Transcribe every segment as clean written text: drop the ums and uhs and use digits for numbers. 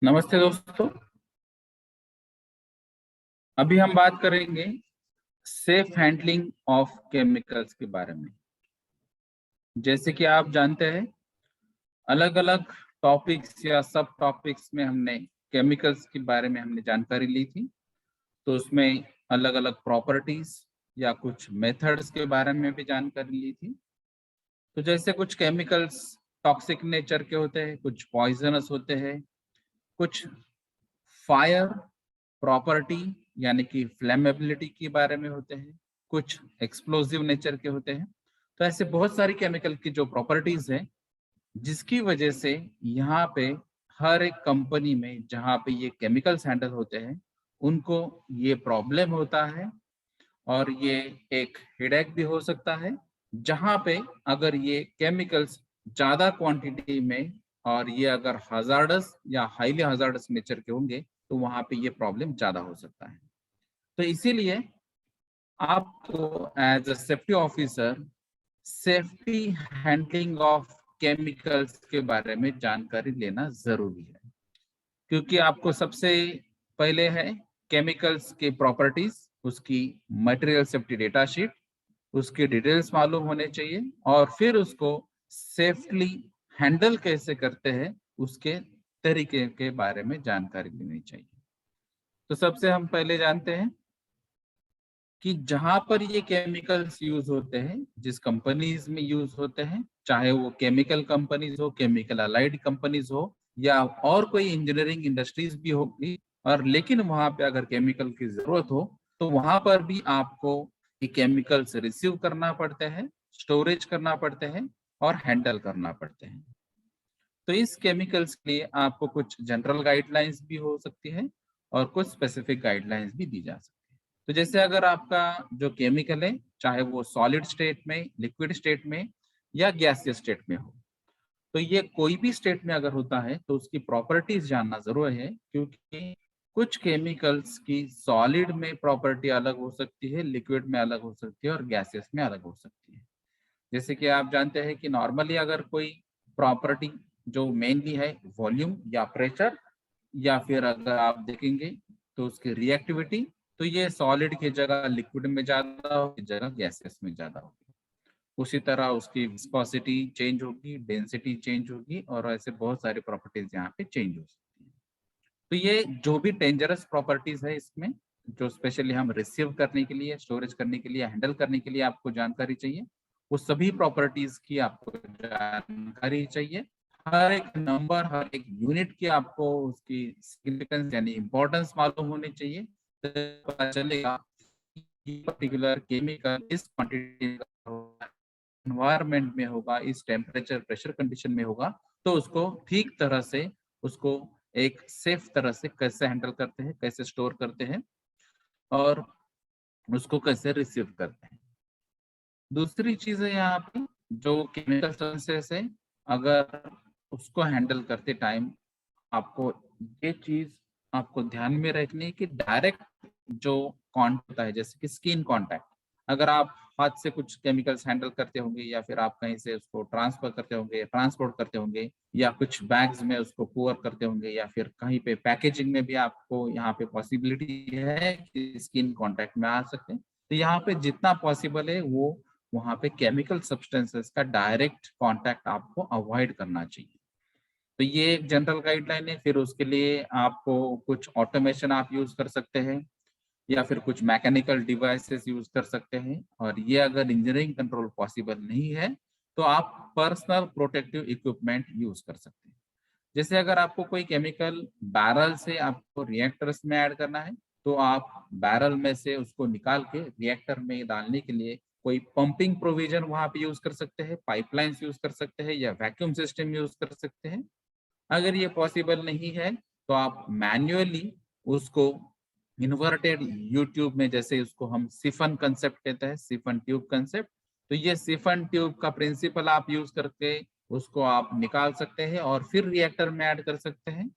नमस्ते दोस्तों। अभी हम बात करेंगे सेफ हैंडलिंग ऑफ केमिकल्स के बारे में। जैसे कि आप जानते हैं, अलग अलग टॉपिक्स या सब टॉपिक्स में हमने केमिकल्स के बारे में हमने जानकारी ली थी। तो उसमें अलग अलग प्रॉपर्टीज या कुछ मेथड्स के बारे में भी जानकारी ली थी। तो जैसे कुछ केमिकल्स टॉक्सिक नेचर के होते हैं, कुछ पॉइजनस होते हैं, कुछ फायर प्रॉपर्टी यानी कि फ्लेमेबिलिटी के बारे में होते हैं, कुछ एक्सप्लोजिव नेचर के होते हैं। तो ऐसे बहुत सारी केमिकल की जो प्रॉपर्टीज है, जिसकी वजह से यहाँ पे हर एक कंपनी में जहाँ पे ये केमिकल्स हैंडल होते हैं, उनको ये प्रॉब्लम होता है। और ये एक हेडेक भी हो सकता है, जहाँ पे अगर ये केमिकल्स ज्यादा क्वांटिटी में और ये अगर हजार्डस या हाईली हजार्डस नेचर के होंगे, तो वहां पे ये प्रॉब्लम ज्यादा हो सकता है। तो इसीलिए आपको as a safety officer safety handling of chemicals के बारे में जानकारी लेना जरूरी है, क्योंकि आपको सबसे पहले है केमिकल्स की प्रॉपर्टीज, उसकी मटेरियल सेफ्टी डेटा शीट, उसकी डिटेल्स मालूम होने चाहिए, और फिर उसको सेफली हैंडल कैसे करते हैं उसके तरीके के बारे में जानकारी लेनी चाहिए। तो सबसे हम पहले जानते हैं कि जहां पर ये केमिकल्स यूज होते हैं, जिस कंपनीज में यूज होते हैं, चाहे वो केमिकल कंपनीज हो, केमिकल अलाइड कंपनीज हो, या और कोई इंजीनियरिंग इंडस्ट्रीज भी होगी, और लेकिन वहां पे अगर केमिकल की जरूरत हो, तो वहां पर भी आपको ये केमिकल्स रिसीव करना पड़ते हैं, स्टोरेज करना पड़ते हैं और हैंडल करना पड़ते हैं। तो इस केमिकल्स के लिए आपको कुछ जनरल गाइडलाइंस भी हो सकती है और कुछ स्पेसिफिक गाइडलाइंस भी दी जा सकती है। तो जैसे अगर आपका जो केमिकल है, चाहे वो सॉलिड स्टेट में, लिक्विड स्टेट में या गैसियस स्टेट में हो, तो ये कोई भी स्टेट में अगर होता है तो उसकी प्रॉपर्टीज जानना जरूरी है, क्योंकि कुछ केमिकल्स की सॉलिड में प्रॉपर्टी अलग हो सकती है, लिक्विड में अलग हो सकती है और गैसियस में अलग हो सकती है। जैसे कि आप जानते हैं कि नॉर्मली अगर कोई प्रॉपर्टी जो मेनली है वॉल्यूम या प्रेशर, या फिर अगर आप देखेंगे तो उसकी रिएक्टिविटी, तो ये सॉलिड की जगह लिक्विड में ज्यादा होगी, जगह गैसेस में ज्यादा होगी। उसी तरह उसकी विस्कोसिटी चेंज होगी, डेंसिटी चेंज होगी, और ऐसे बहुत सारी प्रॉपर्टीज यहाँ पे चेंज हो सकती है। तो ये जो भी डेंजरस प्रॉपर्टीज है इसमें, जो स्पेशली हम रिसीव करने के लिए, स्टोरेज करने के लिए, हैंडल करने के लिए आपको जानकारी चाहिए, वो सभी प्रॉपर्टीज की आपको जानकारी चाहिए। हर एक नंबर, हर एक यूनिट की आपको उसकी सिग्निफिकेंस यानी इंपॉर्टेंस मालूम होनी चाहिए। तो पता चलेगा कि पर्टिकुलर केमिकल इस क्वांटिटी एनवायरमेंट में होगा, इस टेम्परेचर प्रेशर कंडीशन में होगा, तो उसको ठीक तरह से, उसको एक सेफ तरह से कैसे हैंडल करते हैं, कैसे स्टोर करते हैं और उसको कैसे रिसीव करते हैं। दूसरी चीज है यहाँ पे जो केमिकल सब्सटेंसेस है, अगर उसको हैंडल करते टाइम आपको ये चीज आपको ध्यान में रखनी है कि डायरेक्ट जो कांटेक्ट होता है, जैसे कि स्किन कांटेक्ट, अगर आप हाथ से कुछ केमिकल्स हैंडल करते होंगे, या फिर आप कहीं से उसको ट्रांसफर करते होंगे, ट्रांसपोर्ट करते होंगे, या कुछ बैग्स में उसको पुअर करते होंगे, या फिर कहीं पे पैकेजिंग में भी आपको यहाँ पे पॉसिबिलिटी है कि स्किन कांटेक्ट में आ सकते हैं। तो यहाँ पे जितना पॉसिबल है वो वहाँ पे केमिकल सब्सटेंसेस का डायरेक्ट कांटेक्ट आपको अवॉइड करना चाहिए। तो ये एक जनरल गाइडलाइन है। फिर उसके लिए आपको कुछ ऑटोमेशन आप यूज कर सकते हैं, या फिर कुछ मैकेनिकल डिवाइसेस यूज कर सकते हैं, और ये अगर इंजीनियरिंग कंट्रोल पॉसिबल नहीं है तो आप पर्सनल प्रोटेक्टिव इक्विपमेंट यूज कर सकते हैं। जैसे अगर आपको कोई केमिकल बैरल से आपको रिएक्टर्स में ऐड करना है, तो आप बैरल में से उसको निकाल के रिएक्टर में डालने के लिए कोई पंपिंग प्रोविजन वहां पे यूज कर सकते हैं, पाइपलाइंस यूज कर सकते हैं, या वैक्यूम सिस्टम यूज कर सकते हैं। अगर ये पॉसिबल नहीं है तो आप मैन्युअली उसको इन्वर्टेड यूट्यूब में, जैसे उसको हम सिफन कंसेप्ट कहते हैं, सिफन ट्यूब कंसेप्ट, तो ये सिफन ट्यूब का प्रिंसिपल आप यूज करके उसको आप निकाल सकते हैं और फिर रिएक्टर में ऐड कर सकते हैं।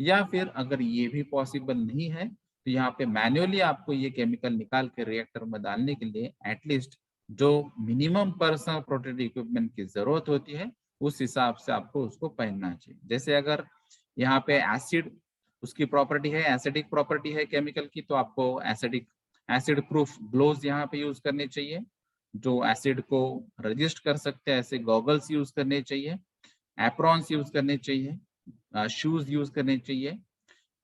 या फिर अगर ये भी पॉसिबल नहीं है तो यहाँ पे मैन्युअली आपको ये केमिकल निकाल के रिएक्टर में डालने के लिए एटलीस्ट जो मिनिमम पर्सनल प्रोटेक्टिव इक्विपमेंट की जरूरत होती है, उस हिसाब से आपको उसको पहनना चाहिए। जैसे अगर यहाँ पे एसिड उसकी प्रॉपर्टी है एसिडिक प्रॉपर्टी है केमिकल की, तो आपको एसिड प्रूफ ग्लोव्स यहाँ पे यूज करने चाहिए जो एसिड को रजिस्ट कर सकते हैं, ऐसे गॉगल्स यूज करने चाहिए, एप्रॉन्स यूज करने चाहिए, शूज यूज करने चाहिए,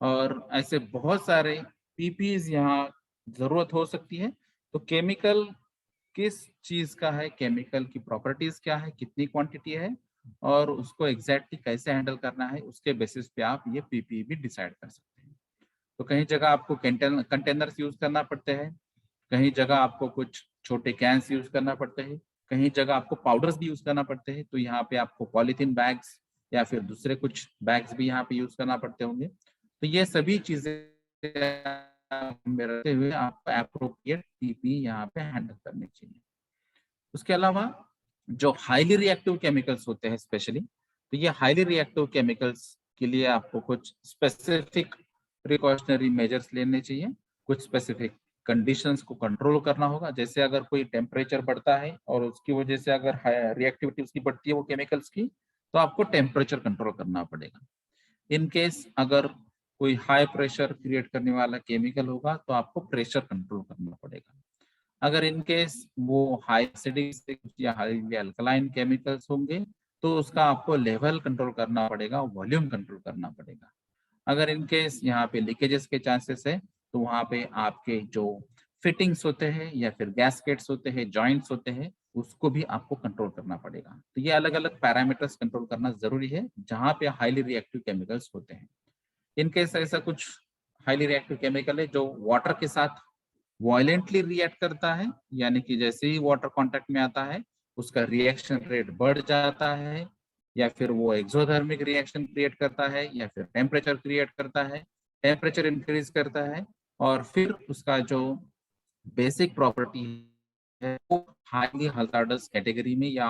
और ऐसे बहुत सारे पीपीज यहाँ जरूरत हो सकती है। तो केमिकल किस चीज का है, केमिकल की प्रॉपर्टीज क्या है, कितनी क्वांटिटी है, और उसको एग्जैक्टली कैसे हैंडल करना है, उसके बेसिस पे आप ये पीपी भी डिसाइड कर सकते हैं। तो कहीं जगह आपको कंटेनर्स यूज करना पड़ते हैं, कहीं जगह आपको कुछ छोटे कैंस यूज करना पड़ते हैं, कहीं जगह आपको पाउडर्स भी यूज करना पड़ते हैं, तो यहाँ पे आपको पॉलीथीन बैग्स या फिर दूसरे कुछ बैग्स भी यहाँ पे यूज करना पड़ते होंगे। तो ये सभी चीजें में रखते हुए आपको एप्रोप्रिएट पीपी यहाँ पे हैंडल करनी चाहिए। उसके अलावा जो हाईली रिएक्टिव केमिकल्स होते हैं स्पेशली, तो ये हाईली रिएक्टिव केमिकल्स के लिए आपको कुछ स्पेसिफिक प्रिकॉशनरी मेजर्स लेने चाहिए, कुछ स्पेसिफिक कंडीशंस को कंट्रोल करना होगा। जैसे अगर कोई टेम्परेचर बढ़ता है और उसकी वजह से अगर रिएक्टिविटी उसकी बढ़ती है वो केमिकल्स की, तो आपको टेम्परेचर कंट्रोल करना पड़ेगा। इन केस अगर कोई हाई प्रेशर क्रिएट करने वाला केमिकल होगा तो आपको प्रेशर कंट्रोल करना पड़ेगा। अगर इन केस वो हाई एसिडिक या हाईली अल्कलाइन केमिकल्स होंगे तो उसका आपको लेवल कंट्रोल करना पड़ेगा, वॉल्यूम कंट्रोल करना पड़ेगा। अगर इन केस यहाँ पे लीकेजेस के चांसेस है तो वहाँ पे आपके जो फिटिंग्स होते हैं या फिर गैसकेट्स होते हैं, जॉइंट्स होते हैं, उसको भी आपको कंट्रोल करना पड़ेगा। तो ये अलग अलग पैरामीटर्स कंट्रोल करना जरूरी है जहाँ पे हाईली रिएक्टिव केमिकल्स होते हैं। इन केस ऐसा कुछ हाईली रिएक्टिव केमिकल है जो वाटर के साथ वायलेंटली रिएक्ट करता है, यानी कि जैसे ही वाटर कांटेक्ट में आता है उसका रिएक्शन रेट बढ़ जाता है, या फिर वो एक्सोथर्मिक रिएक्शन क्रिएट करता है, या फिर टेम्परेचर क्रिएट करता है, टेम्परेचर इंक्रीज करता है, और फिर उसका जो बेसिक प्रॉपर्टी है वो हाईली हजार्डस कैटेगरी में या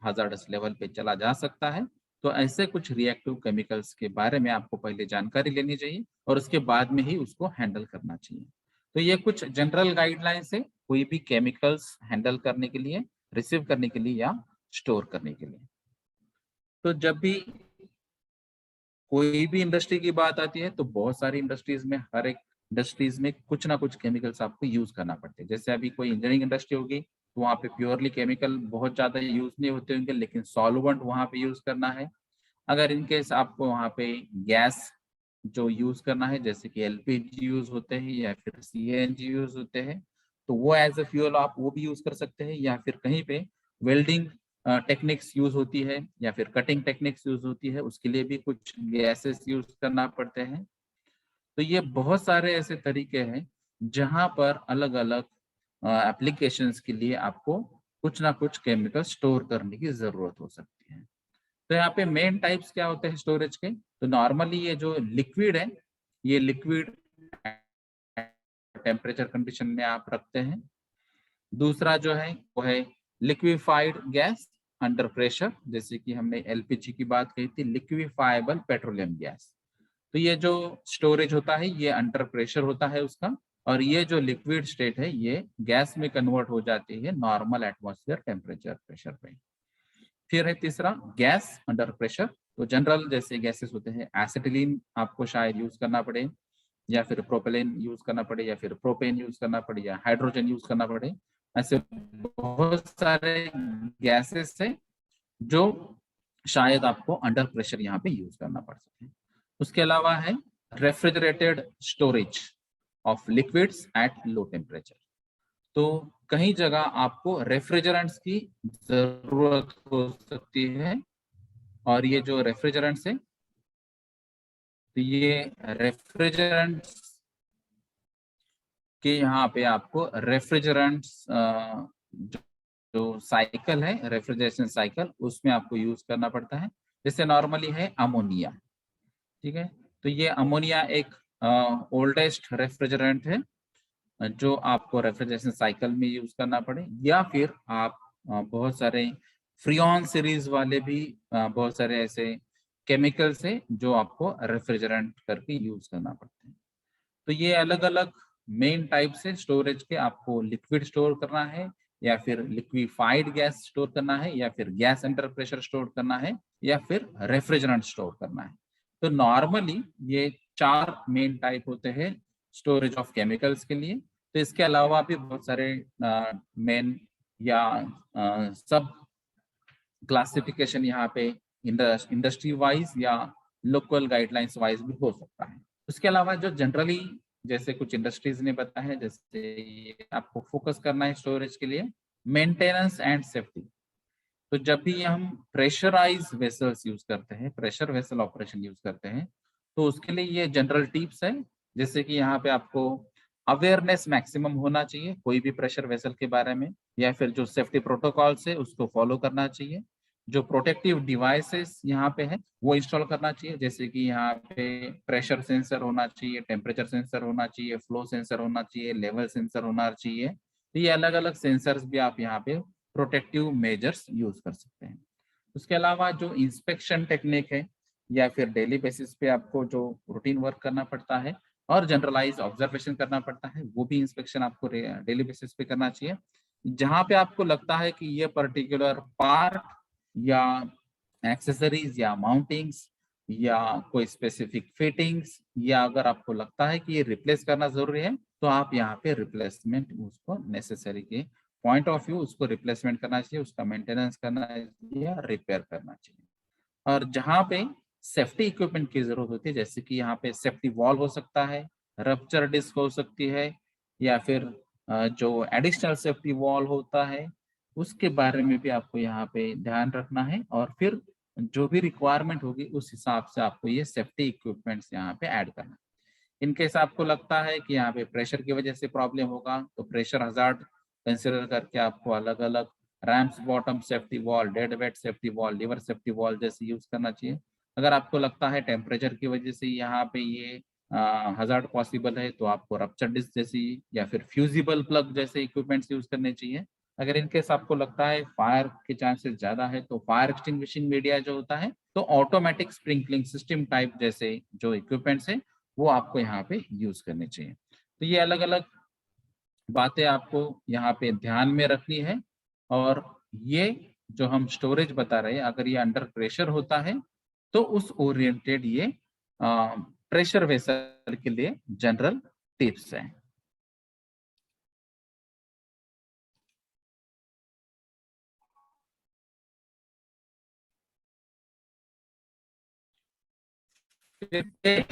हजार्डस लेवल पे चला जा सकता है। तो ऐसे कुछ रिएक्टिव केमिकल्स के बारे में आपको पहले जानकारी लेनी चाहिए और उसके बाद में ही उसको हैंडल करना चाहिए। तो ये कुछ जनरल गाइडलाइंस है कोई भी केमिकल्स हैंडल करने के लिए, रिसीव करने के लिए या स्टोर करने के लिए। तो जब भी कोई भी इंडस्ट्री की बात आती है तो बहुत सारी इंडस्ट्रीज में, हर एक इंडस्ट्रीज में कुछ ना कुछ केमिकल्स आपको यूज करना पड़ते हैं। जैसे अभी कोई इंजीनियरिंग इंडस्ट्री होगी तो वहाँ पे प्योरली केमिकल बहुत ज्यादा यूज नहीं होते होंगे, लेकिन सॉल्वेंट वहाँ पे यूज करना है। अगर इनकेस आपको वहाँ पे गैस जो यूज करना है, जैसे कि एलपीजी यूज होते हैं या फिर सीएनजी यूज होते हैं, तो वो एज अ फ्यूल आप वो भी यूज कर सकते हैं, या फिर कहीं पे वेल्डिंग टेक्निक्स यूज होती है या फिर कटिंग टेक्निक्स यूज होती है, उसके लिए भी कुछ गैसेस यूज करना पड़ते हैं। तो ये बहुत सारे ऐसे तरीके हैं जहां पर अलग अलग एप्लीकेशंस के लिए आपको कुछ ना कुछ केमिकल स्टोर करने की जरूरत हो सकती है। तो यहाँ पे मेन टाइप्स क्या होते हैं स्टोरेज के, तो नॉर्मली ये जो लिक्विड है, ये लिक्विड टेम्परेचर कंडीशन में आप रखते हैं। दूसरा जो है वो है लिक्विफाइड गैस अंडर प्रेशर, जैसे कि हमने एलपीजी की बात कही थी, लिक्विफाइबल पेट्रोलियम गैस। तो ये जो स्टोरेज होता है ये अंडर प्रेशर होता है उसका, और ये जो लिक्विड स्टेट है ये गैस में कन्वर्ट हो जाती है नॉर्मल एटमॉस्फेयर टेम्परेचर प्रेशर पे। फिर है तीसरा गैस अंडर प्रेशर। तो जनरल जैसे गैसेस होते हैं, एसिटिलीन आपको शायद यूज करना पड़े, या फिर प्रोपेलिन यूज करना पड़े, या फिर प्रोपेन यूज करना पड़े, या हाइड्रोजन यूज करना पड़े। ऐसे बहुत सारे गैसेस है जो शायद आपको अंडर प्रेशर यहाँ पे यूज करना पड़ सकता है। उसके अलावा है refrigerated storage of liquids at low temperature. तो कहीं जगह आपको रेफ्रिजरेंट्स की जरूरत हो सकती है, और ये जो रेफ्रिजरेंट्स है, तो ये रेफ्रिजरेंट्स के यहाँ पे आपको रेफ्रिजरेंट्स जो साइकिल है, रेफ्रिजरेशन साइकिल, उसमें आपको यूज करना पड़ता है। जैसे नॉर्मली है अमोनिया, ठीक है, तो ये अमोनिया एक ओल्डेस्ट रेफ्रिजरेंट है जो आपको रेफ्रिजरेशन साइकिल में यूज करना पड़े, या फिर आप बहुत सारे फ्रियॉन सीरीज वाले भी बहुत सारे ऐसे केमिकल्स है जो आपको रेफ्रिजरेंट करके यूज करना पड़ते हैं। तो ये अलग अलग मेन टाइप से स्टोरेज के, आपको लिक्विड स्टोर करना है, या फिर लिक्विफाइड गैस स्टोर करना है, या फिर गैस अंडर प्रेशर स्टोर करना है, या फिर रेफ्रिजरेंट स्टोर करना है। तो नॉर्मली ये 4 मेन टाइप होते हैं स्टोरेज ऑफ केमिकल्स के लिए। तो इसके अलावा भी बहुत सारे मेन या सब क्लासिफिकेशन यहाँ पे इंडस्ट्री वाइज या लोकल गाइडलाइंस वाइज भी हो सकता है। उसके अलावा जो जनरली जैसे कुछ इंडस्ट्रीज ने बताया है, जैसे आपको फोकस करना है स्टोरेज के लिए मेंटेनेंस एंड सेफ्टी। तो जब भी हम प्रेशराइज वेसल्स यूज करते हैं, प्रेशर वेसल ऑपरेशन यूज करते हैं, तो उसके लिए ये जनरल टिप्स है। जैसे कि यहाँ पे आपको अवेयरनेस मैक्सिमम होना चाहिए कोई भी प्रेशर वेसल के बारे में, या फिर जो सेफ्टी प्रोटोकॉल्स है उसको फॉलो करना चाहिए। जो प्रोटेक्टिव डिवाइसेस यहाँ पे है वो इंस्टॉल करना चाहिए, जैसे कि यहाँ पे प्रेशर सेंसर होना चाहिए, टेम्परेचर सेंसर होना चाहिए, फ्लो सेंसर होना चाहिए, लेवल सेंसर होना चाहिए। तो ये अलग अलग सेंसर्स भी आप यहाँ पे प्रोटेक्टिव मेजर्स यूज कर सकते हैं। उसके अलावा जो इंस्पेक्शन टेक्निक है या फिर डेली बेसिस पे आपको जो रूटीन वर्क करना पड़ता है और जनरलाइज ऑब्जर्वेशन करना पड़ता है, वो भी इंस्पेक्शन आपको डेली बेसिस पे करना चाहिए। जहां पे आपको लगता है कि ये पर्टिकुलर पार्ट या एक्सेसरीज या माउंटिंग्स या कोई स्पेसिफिक फिटिंग्स, या अगर आपको लगता है कि ये रिप्लेस करना जरूरी है, तो आप यहाँ पे रिप्लेसमेंट उसको नेसेसरी के पॉइंट ऑफ व्यू उसको रिप्लेसमेंट करना चाहिए, उसका मेंटेनेंस करना चाहिए या रिपेयर करना चाहिए। और जहाँ पे सेफ्टी इक्विपमेंट की जरूरत होती है, जैसे कि यहाँ पे सेफ्टी वॉल हो सकता है, रप्चर डिस्क हो सकती है, या फिर जो एडिशनल सेफ्टी वॉल होता है, उसके बारे में भी आपको यहाँ पे ध्यान रखना है। और फिर जो भी रिक्वायरमेंट होगी उस हिसाब से आपको ये सेफ्टी इक्विपमेंट्स यहाँ पे ऐड करना है। इनकेस आपको लगता है कि यहाँ पे प्रेशर की वजह से प्रॉब्लम होगा, तो प्रेशर हजार्ड कंसिडर करके आपको अलग अलग Ramsbottom safety valve, dead weight safety valve, lever safety valve जैसे यूज करना चाहिए। अगर आपको लगता है टेम्परेचर की वजह से यहाँ पे ये हजार्ड पॉसिबल है, तो आपको रप्चर डिस्क जैसी या फिर फ्यूजिबल प्लग जैसे इक्विपमेंट्स यूज करने चाहिए। अगर इनकेस आपको लगता है फायर के चांसेस ज्यादा है, तो फायर एक्सटिंग्विशिंग मीडिया जो होता है, तो ऑटोमेटिक स्प्रिंकलिंग सिस्टम टाइप जैसे जो इक्विपमेंट्स है वो आपको यहाँ पे यूज करने चाहिए। तो ये अलग अलग बातें आपको यहाँ पे ध्यान में रखनी है। और ये जो हम स्टोरेज बता रहे हैं, अगर ये अंडर प्रेशर होता है तो उस ओरिएंटेड ये प्रेशर वेसल के लिए जनरल टिप्स हैं।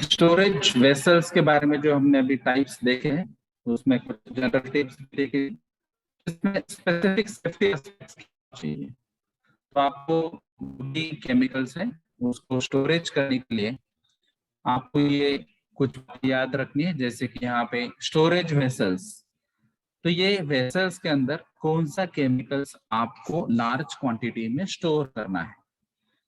स्टोरेज वेसल्स के बारे में जो हमने अभी टाइप्स देखे हैं, उसमें कुछ जनरल टिप्स देखे, इसमें स्पेसिफिक सेफ्टी चाहिए। तो आपको भी केमिकल्स है उसको स्टोरेज करने के लिए आपको ये कुछ याद रखनी है, जैसे कि यहाँ पे स्टोरेज वेसल्स। तो ये वेसल्स के अंदर कौन सा केमिकल्स आपको लार्ज क्वांटिटी में स्टोर करना है,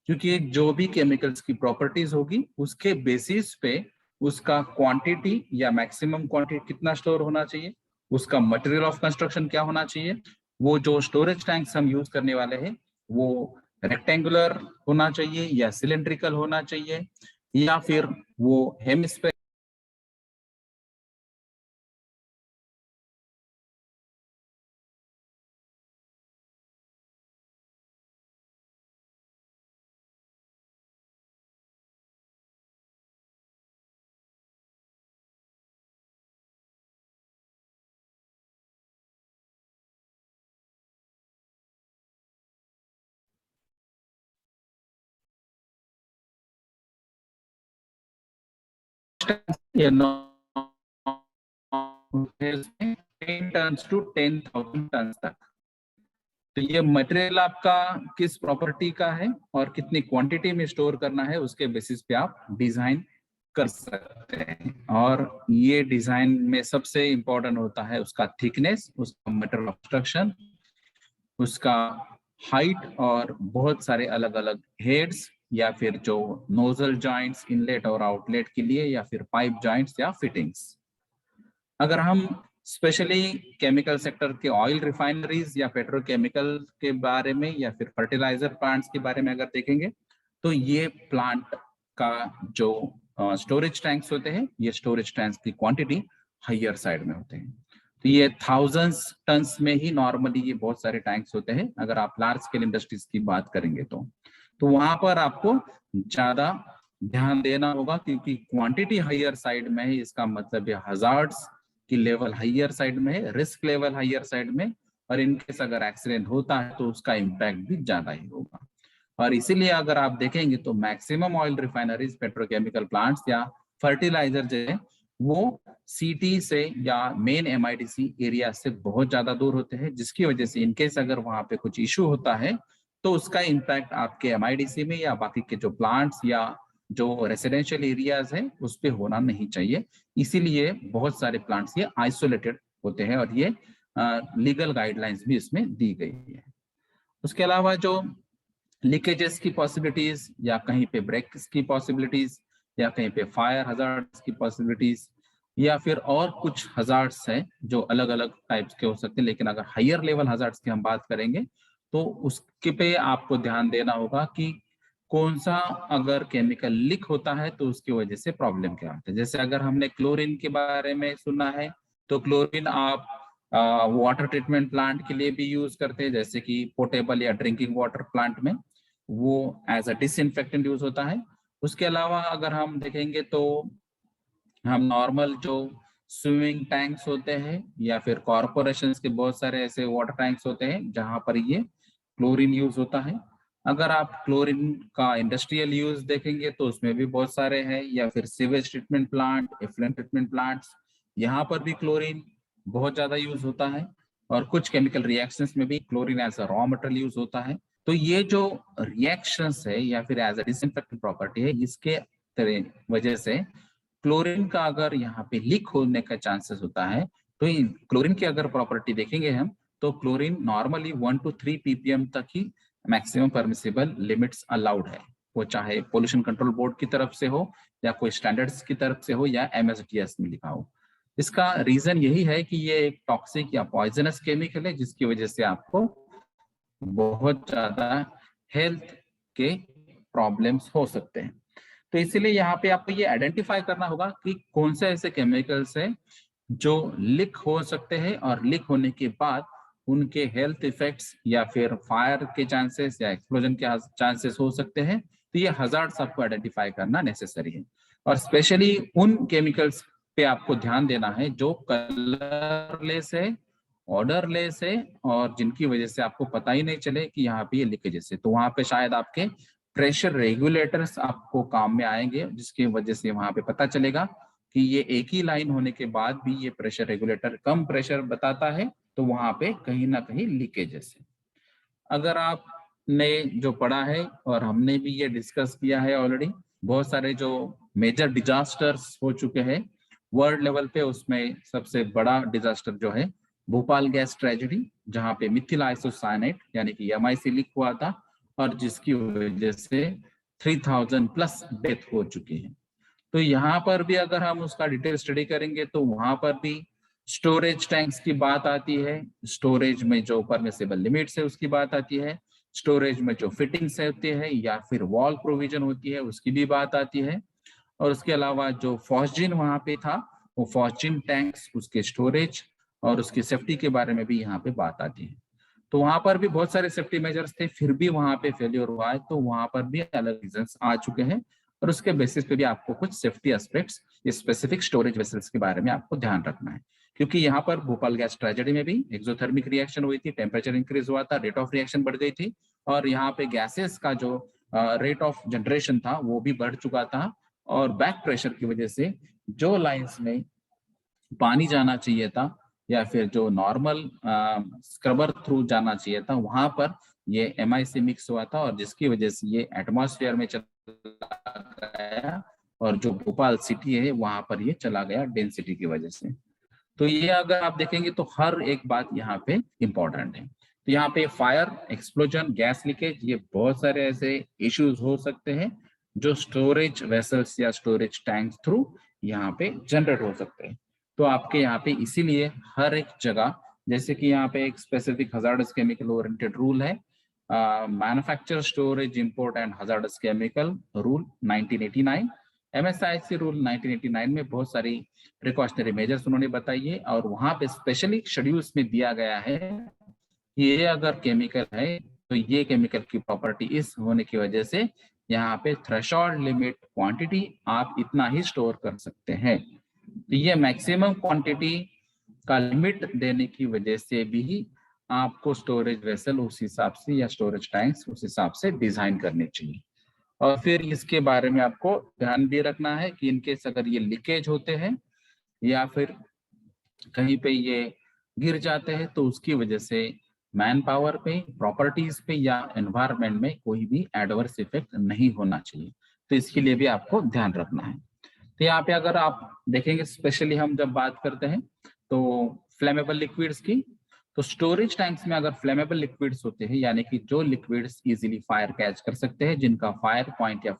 क्योंकि जो भी केमिकल्स की प्रॉपर्टीज होगी उसके बेसिस पे उसका क्वांटिटी या मैक्सिमम क्वांटिटी कितना स्टोर होना चाहिए, उसका मटेरियल ऑफ कंस्ट्रक्शन क्या होना चाहिए, वो जो स्टोरेज टैंक्स हम यूज करने वाले हैं वो रेक्टेंगुलर होना चाहिए या सिलेंड्रिकल होना चाहिए, या फिर वो हेमिस्फेयर या 10 टन टू 10,000 टन तक। तो ये मटेरियल आपका किस प्रॉपर्टी का है और कितनी क्वांटिटी में स्टोर करना है उसके बेसिस पे आप डिजाइन कर सकते हैं। और ये डिजाइन में सबसे इंपॉर्टेंट होता है उसका थिकनेस, उसका मटेरियल ऑफ कंस्ट्रक्शन, उसका हाइट, और बहुत सारे अलग अलग हेड्स या फिर जो नोजल जॉइंट्स इनलेट और आउटलेट के लिए, या फिर पाइप जॉइंट्स या फिटिंग्स। अगर हम स्पेशली केमिकल सेक्टर के ऑयल रिफाइनरीज या पेट्रोकेमिकल के बारे में या फिर फर्टिलाइजर प्लांट्स के बारे में अगर देखेंगे, तो ये प्लांट का जो स्टोरेज टैंक्स होते हैं, ये स्टोरेज टैंक्स की क्वांटिटी हायर साइड में होते हैं। तो ये थाउजेंड्स टन्स में ही नॉर्मली ये बहुत सारे टैंक्स होते हैं अगर आप लार्ज स्केल इंडस्ट्रीज की बात करेंगे तो वहां पर आपको ज्यादा ध्यान देना होगा, क्योंकि क्वांटिटी हायर साइड में है, इसका मतलब है हजार्ड्स की लेवल हायर साइड में है, रिस्क लेवल हायर साइड में, और इनकेस अगर एक्सीडेंट होता है तो उसका इम्पैक्ट भी ज्यादा ही होगा। और इसीलिए अगर आप देखेंगे तो maximum oil refineries, petrochemical plants या फर्टिलाइजर जो है वो सिटी से या मेन एमआईडीसी एरिया से बहुत ज्यादा दूर होते हैं, जिसकी वजह से इनकेस अगर वहां पे कुछ इशू होता है तो उसका इम्पैक्ट आपके एमआईडीसी में या बाकी के जो प्लांट्स या जो रेसिडेंशियल एरियाज है उस पर होना नहीं चाहिए। इसीलिए बहुत सारे प्लांट्स ये आइसोलेटेड होते हैं और ये लीगल गाइडलाइंस भी इसमें दी गई है। उसके अलावा जो लीकेजेस की पॉसिबिलिटीज या कहीं पे ब्रेक्स की पॉसिबिलिटीज या कहीं पे फायर हजार्ड्स की पॉसिबिलिटीज या फिर और कुछ हजार्ड्स हैं जो अलग अलग टाइप्स के हो सकते हैं, लेकिन अगर हायर लेवल हजार्ड्स की हम बात करेंगे तो उसके पे आपको ध्यान देना होगा कि कौन सा अगर केमिकल लीक होता है तो उसकी वजह से प्रॉब्लम क्या होता है। जैसे अगर हमने क्लोरीन के बारे में सुना है तो क्लोरीन आप वाटर ट्रीटमेंट प्लांट के लिए भी यूज करते हैं, जैसे कि पोर्टेबल या ड्रिंकिंग वाटर प्लांट में वो एज अ डिसइंफेक्टेंट यूज होता है। उसके अलावा अगर हम देखेंगे तो हम नॉर्मल जो स्विमिंग टैंक्स होते हैं या फिर कॉरपोरेशन के बहुत सारे ऐसे वाटर टैंक्स होते हैं जहां पर ये क्लोरीन यूज होता है। अगर आप क्लोरीन का इंडस्ट्रियल यूज देखेंगे तो उसमें भी बहुत सारे हैं, या फिर sewage treatment plant, effluent treatment plants, यहाँ पर भी क्लोरीन बहुत ज्यादा यूज होता है। और कुछ केमिकल रिएक्शंस में भी chlorine as a raw material use होता है। तो ये जो रिएक्शंस है या फिर एज अ डिसइंफेक्टेंट प्रॉपर्टी है, इसके वजह से क्लोरीन का अगर यहाँ पे लीक होने का चांसेस होता है तो क्लोरीन की अगर प्रॉपर्टी देखेंगे हम तो क्लोरीन नॉर्मली 1 to 3 ppm तक ही मैक्सिमम परमिसिबल लिमिट्स अलाउड है, वो चाहे पोल्यूशन कंट्रोल बोर्ड की तरफ से हो या कोई स्टैंडर्ड्स की तरफ से हो या एमएसडीएस में लिखा हो। इसका रीजन यही है कि ये एक टॉक्सिक या पॉइजनस केमिकल है जिसकी वजह से आपको बहुत ज्यादा हेल्थ के प्रॉब्लम्स हो सकते हैं। तो इसीलिए यहाँ पे आपको ये आइडेंटिफाई करना होगा कि कौन से ऐसे केमिकल्स है जो लीक हो सकते हैं और लीक होने के बाद उनके हेल्थ इफेक्ट्स या फिर फायर के चांसेस या एक्सप्लोजन के चांसेस हो सकते हैं। तो ये हजार्ड्स आपको आइडेंटिफाई करना नेसेसरी है। और स्पेशली उन केमिकल्स पे आपको ध्यान देना है जो कलरलेस है, ऑर्डरलेस है और जिनकी वजह से आपको पता ही नहीं चले कि यहाँ पे ये लीकेजेस है। तो वहां पे शायद आपके प्रेशर रेगुलेटर्स आपको काम में आएंगे, जिसकी वजह से वहां पे पता चलेगा कि ये एक ही लाइन होने के बाद भी ये प्रेशर रेगुलेटर कम प्रेशर बताता है, तो वहां पे कहीं ना कहीं लीकेजेस है। अगर आपने जो पढ़ा है और हमने भी ये डिस्कस किया है ऑलरेडी, बहुत सारे जो मेजर डिजास्टर्स हो चुके हैं वर्ल्ड लेवल पे, उसमें सबसे बड़ा डिजास्टर जो है भोपाल गैस ट्रेजेडी, जहां पे मिथिल आइसोसाइनेट यानी कि एमआईसी लीक हुआ था और जिसकी वजह से 3000 प्लस डेथ हो चुकी है। तो यहाँ पर भी अगर हम उसका डिटेल स्टडी करेंगे तो वहां पर भी स्टोरेज टैंक्स की बात आती है, स्टोरेज में जो परमिसिबल लिमिट्स है उसकी बात आती है, स्टोरेज में जो फिटिंग्स होती है या फिर वॉल प्रोविजन होती है उसकी भी बात आती है। और उसके अलावा जो फॉस्जिन वहां पे था वो फॉस्जिन टैंक्स, उसके स्टोरेज और उसकी सेफ्टी के बारे में भी यहाँ पे बात आती है। तो वहां पर भी बहुत सारे सेफ्टी मेजर्स थे, फिर भी वहां पे फेलियर हुआ है, तो वहां पर भी अलग रीजंस आ चुके हैं और उसके बेसिस पे भी आपको कुछ safety aspects specific storage vessels के बारे में आपको ध्यान रखना है। क्योंकि यहाँ पर भोपाल गैस ट्रेजेडी में भी एक्सोथर्मिक रिएक्शन हुई थी, टेम्परेचर इंक्रीज हुआ था, रेट ऑफ रिएक्शन बढ़ गई थी और यहाँ पे गैसेस का जो रेट ऑफ जनरेशन था वो भी बढ़ चुका था। और बैक प्रेशर की वजह से जो लाइंस में पानी जाना चाहिए था या फिर जो नॉर्मल स्क्रबर थ्रू जाना चाहिए था वहां पर ये एमआईसी मिक्स हुआ था और जिसकी वजह से ये एटमॉस्फेयर में चला गया और जो भोपाल सिटी है वहां पर ये चला गया डेंसिटी की वजह से। तो ये अगर आप देखेंगे तो हर एक बात यहाँ पे इंपॉर्टेंट है। तो यहाँ पे फायर, एक्सप्लोजन, गैस लीकेज, ये बहुत सारे ऐसे इश्यूज हो सकते हैं जो स्टोरेज वेसल्स या स्टोरेज टैंक्स थ्रू यहाँ पे जनरेट हो सकते हैं। तो आपके यहाँ पे इसीलिए हर एक जगह, जैसे कि यहाँ पे एक specific hazardous chemical oriented rule है, manufacture storage import and hazardous chemical rule 1989, MSIC rule 1989 में बहुत सारी प्रिकॉशनरी मेजर्स उन्होंने बताई है और वहां पे स्पेशली शेड्यूल्स में दिया गया है कि ये अगर केमिकल है तो ये केमिकल की प्रॉपर्टी इस होने की वजह से यहाँ पे थ्रेशोल्ड लिमिट क्वांटिटी आप इतना ही स्टोर कर सकते हैं। तो ये मैक्सिमम क्वांटिटी का लिमिट देने की वजह से भी आपको स्टोरेज वेसल उस हिसाब से या स्टोरेज टैंक्स उस हिसाब से डिजाइन करने चाहिए। और फिर इसके बारे में आपको ध्यान भी रखना है कि इनकेस अगर ये लीकेज होते हैं या फिर कहीं पे ये गिर जाते हैं तो उसकी वजह से मैन पावर पे, प्रॉपर्टीज पे या एनवायरनमेंट में कोई भी एडवर्स इफेक्ट नहीं होना चाहिए। तो इसके लिए भी आपको ध्यान रखना है। तो यहाँ पे अगर आप देखेंगे, स्पेशली हम जब बात करते हैं तो फ्लेमेबल लिक्विड्स की, तो स्टोरेज टैंक्स में अगर फ्लेमेबल लिक्विड्स होते हैं, यानी कि जो लिक्विड्स इजीली फायर कैच कर सकते हैं, जिनका फायर पॉइंट या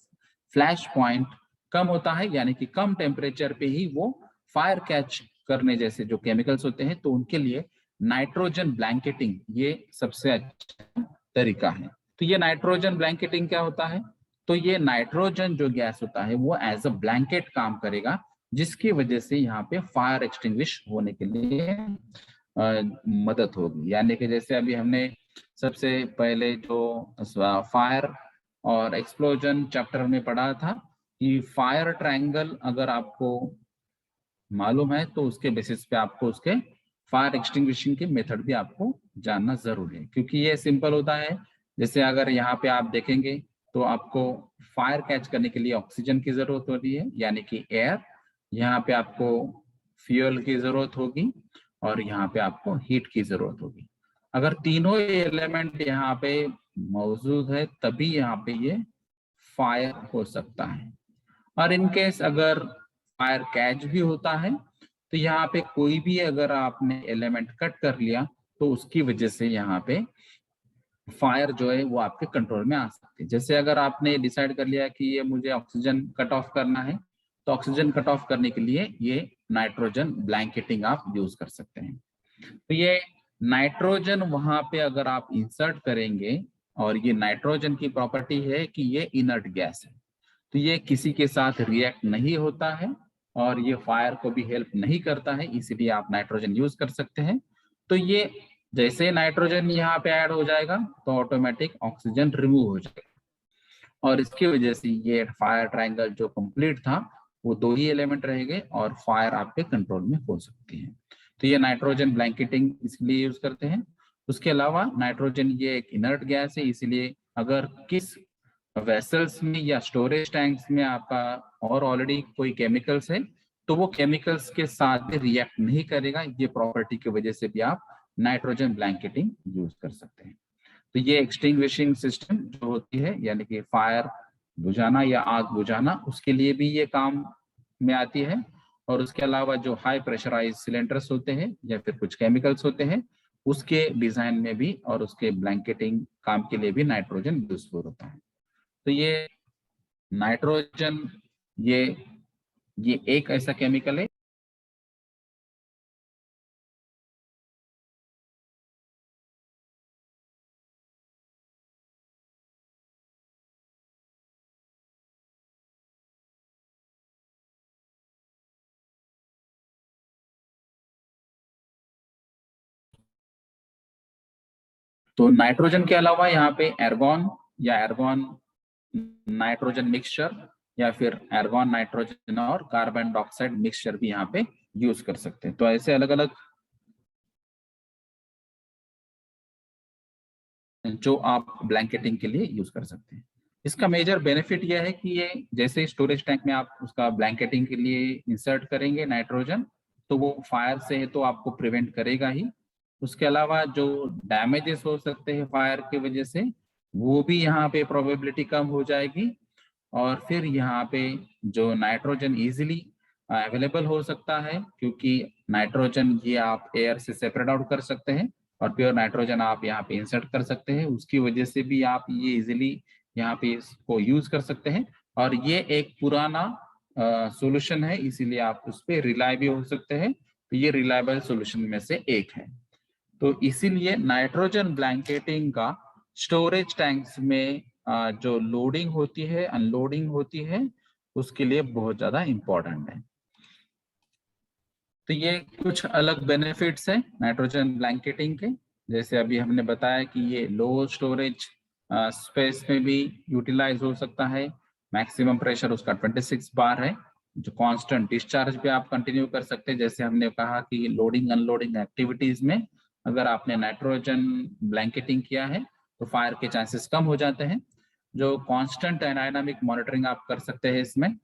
फ्लैश पॉइंट कम होता है, यानी कि कम टेम्परेचर पे ही वो फायर कैच करने जैसे जो केमिकल्स होते हैं, तो उनके लिए नाइट्रोजन ब्लैंकेटिंग ये सबसे अच्छा तरीका है। तो ये नाइट्रोजन ब्लैंकेटिंग क्या होता है? तो ये नाइट्रोजन जो गैस होता है वो एज अ ब्लैंकेट काम करेगा, जिसकी वजह से यहाँ पे फायर एक्सटिंग्विश होने के लिए मदद होगी। यानी कि जैसे अभी हमने सबसे पहले जो फायर और एक्सप्लोजन चैप्टर में पढ़ा था कि फायर ट्रायंगल अगर आपको मालूम है तो उसके बेसिस पे आपको उसके फायर एक्सटिंग्विशिंग के मेथड भी आपको जानना जरूरी है, क्योंकि ये सिंपल होता है। जैसे अगर यहाँ पे आप देखेंगे तो आपको फायर कैच करने के लिए ऑक्सीजन की जरूरत होती है, यानी कि एयर। यहाँ पे आपको फ्यूल की जरूरत होगी और यहाँ पे आपको हीट की जरूरत होगी। अगर तीनों एलिमेंट यहाँ पे मौजूद है तभी यहाँ पे ये फायर हो सकता है। और इनकेस अगर फायर कैच भी होता है तो यहाँ पे कोई भी अगर आपने एलिमेंट कट कर लिया तो उसकी वजह से यहाँ पे फायर जो है वो आपके कंट्रोल में आ सकती है। जैसे अगर आपने डिसाइड कर लिया कि ये मुझे ऑक्सीजन कट ऑफ करना है, तो ऑक्सीजन कट ऑफ करने के लिए ये नाइट्रोजन ब्लैंकेटिंग आप यूज कर सकते हैं। तो ये नाइट्रोजन वहां पे अगर आप इंसर्ट करेंगे, और ये नाइट्रोजन की प्रॉपर्टी है कि ये इनर्ट गैस है, तो ये किसी के साथ रिएक्ट नहीं होता है और ये फायर को भी हेल्प नहीं करता है, इसीलिए आप नाइट्रोजन यूज कर सकते हैं। तो ये जैसे नाइट्रोजन यहाँ पे ऐड हो जाएगा तो ऑटोमेटिक ऑक्सीजन रिमूव हो जाएगा, और इसकी वजह से ये फायर ट्रायंगल जो कंप्लीट था वो दो ही एलिमेंट रहेंगे और फायर आपके कंट्रोल में हो सकती है। तो ये नाइट्रोजन ब्लैंकेटिंग इसलिए यूज करते हैं। उसके अलावा नाइट्रोजन ये एक इनर्ट गैस है, इसलिए अगर किस वेसल्स में या स्टोरेज टैंक्स में आपका और ऑलरेडी कोई केमिकल्स है तो वो केमिकल्स के साथ भी रिएक्ट नहीं करेगा। ये प्रॉपर्टी की वजह से भी आप नाइट्रोजन ब्लैंकेटिंग यूज कर सकते हैं। तो ये एक्सटिंग्विशिंग सिस्टम जो होती है, यानी कि फायर बुझाना या आग बुझाना, उसके लिए भी ये काम में आती है। और उसके अलावा जो हाई प्रेशराइज सिलेंडर्स होते हैं या फिर कुछ केमिकल्स होते हैं उसके डिजाइन में भी और उसके ब्लैंकेटिंग काम के लिए भी नाइट्रोजन यूजफुल होता है। तो ये नाइट्रोजन ये एक ऐसा केमिकल है। तो नाइट्रोजन के अलावा यहाँ पे एर्गॉन या एर्गॉन नाइट्रोजन मिक्सचर या फिर एर्गॉन नाइट्रोजन और कार्बन डाइऑक्साइड मिक्सचर भी यहाँ पे यूज कर सकते हैं। तो ऐसे अलग अलग जो आप ब्लैंकेटिंग के लिए यूज कर सकते हैं। इसका मेजर बेनिफिट यह है कि ये जैसे स्टोरेज टैंक में आप उसका ब्लैंकेटिंग के लिए इंसर्ट करेंगे नाइट्रोजन, तो वो फायर से है तो आपको प्रिवेंट करेगा ही। उसके अलावा जो डैमेजेस हो सकते हैं फायर की वजह से वो भी यहाँ पे प्रोबेबिलिटी कम हो जाएगी। और फिर यहाँ पे जो नाइट्रोजन इजीली अवेलेबल हो सकता है, क्योंकि नाइट्रोजन ये आप एयर से सेपरेट आउट कर सकते हैं और प्योर नाइट्रोजन आप यहाँ पे इंसर्ट कर सकते हैं, उसकी वजह से भी आप ये इजीली यहाँ पे इसको यूज कर सकते हैं। और ये एक पुराना सॉल्यूशन है, इसीलिए आप उस पर रिलाय भी हो सकते हैं। तो ये रिलायबल सॉल्यूशन में से एक है। तो इसीलिए नाइट्रोजन ब्लैंकेटिंग का स्टोरेज टैंक्स में जो लोडिंग होती है, अनलोडिंग होती है, उसके लिए बहुत ज्यादा इंपॉर्टेंट है। तो ये कुछ अलग बेनिफिट्स हैं नाइट्रोजन ब्लैंकेटिंग के। जैसे अभी हमने बताया कि ये लो स्टोरेज स्पेस में भी यूटिलाइज हो सकता है। मैक्सिमम प्रेशर उसका 26 बार है, जो कांस्टेंट डिस्चार्ज पे आप कंटिन्यू कर सकते हैं। जैसे हमने कहा कि लोडिंग अनलोडिंग एक्टिविटीज में अगर आपने नाइट्रोजन ब्लैंकेटिंग किया है तो फायर के चांसेस कम हो जाते हैं। जो कांस्टेंट डायनामिक मॉनिटरिंग आप कर सकते हैं इसमें,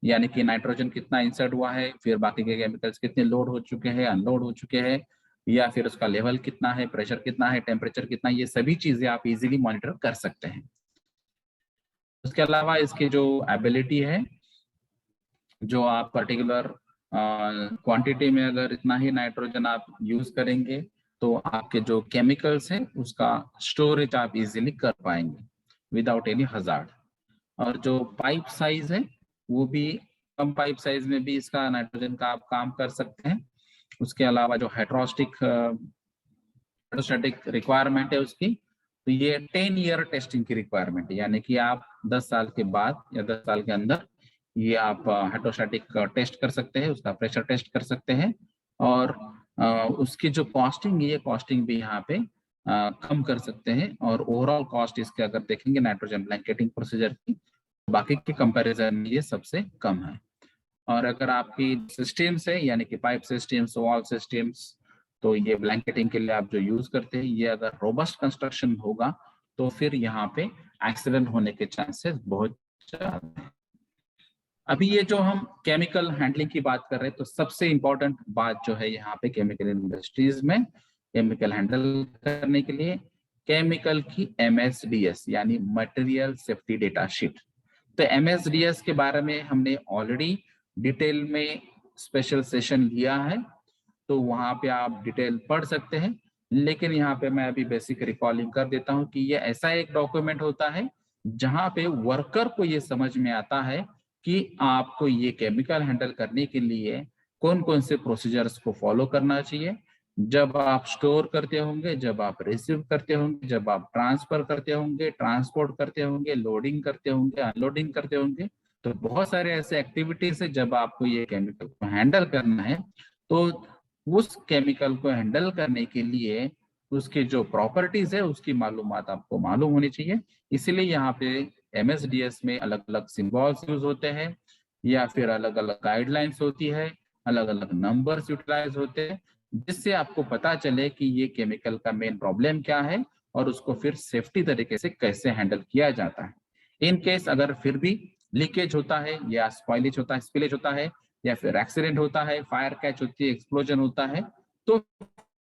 यानी कि नाइट्रोजन कितना इंसर्ट हुआ है, फिर बाकी के केमिकल्स कितने लोड हो चुके हैं, अनलोड हो चुके हैं, या फिर उसका लेवल कितना है, प्रेशर कितना है, टेम्परेचर कितना है, ये सभी चीजें आप इजीली मॉनिटर कर सकते हैं। उसके अलावा इसकी जो एबिलिटी है, जो आप पर्टिकुलर क्वांटिटी में अगर इतना ही नाइट्रोजन आप यूज करेंगे तो आपके जो केमिकल्स हैं उसका स्टोरेज आप इजीली कर पाएंगे विदाउट एनी हजार्ड। और जो पाइप साइज है वो भी कम पाइप साइज में भी इसका नाइट्रोजन का आप काम कर सकते हैं। उसके अलावा जो हाइड्रोस्टैटिक रिक्वायरमेंट है उसकी, तो ये 10 ईयर टेस्टिंग की रिक्वायरमेंट है, यानी कि आप 10 साल के बाद या 10 साल के अंदर ये आप हाइड्रोस्टैटिक टेस्ट कर सकते हैं, उसका प्रेशर टेस्ट कर सकते हैं। और उसकी जो कॉस्टिंग है, ये कॉस्टिंग भी यहाँ पे कम कर सकते हैं। और ओवरऑल कॉस्ट इसके अगर देखेंगे नाइट्रोजन ब्लैंकेटिंग प्रोसीजर की, बाकी के कंपैरिजन में ये सबसे कम है। और अगर आपकी सिस्टम्स है, यानी कि पाइप सिस्टम्स, वॉल सिस्टम्स, तो ये ब्लैंकेटिंग के लिए आप जो यूज करते हैं, ये अगर रोबस्ट कंस्ट्रक्शन होगा तो फिर यहाँ पे एक्सीडेंट होने के चांसेस बहुत ज्यादा है। अभी ये जो हम केमिकल हैंडलिंग की बात कर रहे हैं, तो सबसे इंपॉर्टेंट बात जो है यहाँ पे केमिकल इंडस्ट्रीज में केमिकल हैंडल करने के लिए केमिकल की MSDS यानी मटेरियल सेफ्टी डेटा शीट। तो MSDS के बारे में हमने ऑलरेडी डिटेल में स्पेशल सेशन लिया है, तो वहां पे आप डिटेल पढ़ सकते हैं। लेकिन यहाँ पे मैं अभी बेसिक रिकॉलिंग कर देता हूँ कि ये ऐसा एक डॉक्यूमेंट होता है जहाँ पे वर्कर को ये समझ में आता है कि आपको ये केमिकल हैंडल करने के लिए कौन कौन से प्रोसीजर्स को फॉलो करना चाहिए। जब आप स्टोर करते होंगे, जब आप रिसीव करते होंगे, जब आप ट्रांसफर करते होंगे, ट्रांसपोर्ट करते होंगे, लोडिंग करते होंगे, अनलोडिंग करते होंगे, तो बहुत सारे ऐसे एक्टिविटीज है जब आपको ये केमिकल को हैंडल करना है। तो उस केमिकल को हैंडल करने के लिए उसके जो प्रॉपर्टीज है उसकी मालूमात आपको मालूम होनी चाहिए। इसीलिए यहाँ पे MSDS में अलग अलग सिंबल्स यूज होते हैं, या फिर अलग अलग गाइडलाइंस होती है, अलग अलग नंबर्स यूटिलाइज होते हैं, जिससे आपको पता चले कि ये केमिकल का मेन प्रॉब्लम क्या है और उसको फिर सेफ्टी तरीके से कैसे हैंडल किया जाता है। इन केस अगर फिर भी लीकेज होता है या स्पॉइलेज होता है, स्पिलेज होता है, या फिर एक्सीडेंट होता है, फायर कैच होती है, एक्सप्लोजन होता है, तो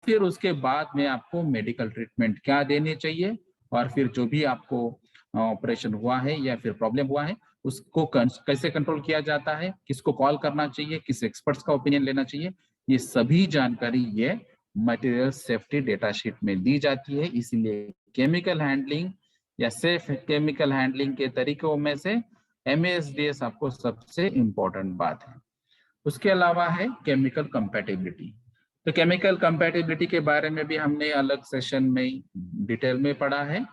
फिर उसके बाद में आपको मेडिकल ट्रीटमेंट क्या देने चाहिए, और फिर जो भी आपको ऑपरेशन हुआ है या फिर प्रॉब्लम हुआ है उसको कैसे कंट्रोल किया जाता है, किसको कॉल करना चाहिए, किस एक्सपर्ट्स का ओपिनियन लेना चाहिए, ये सभी जानकारी ये मटेरियल सेफ्टी डेटा शीट में दी जाती है। इसीलिए केमिकल हैंडलिंग या सेफ केमिकल हैंडलिंग के तरीकों में से MSDS आपको सबसे इंपॉर्टेंट बात है। उसके अलावा है केमिकल कंपैटिबिलिटी। तो केमिकल कंपैटिबिलिटी के बारे में भी हमने अलग सेशन में डिटेल में पढ़ा है।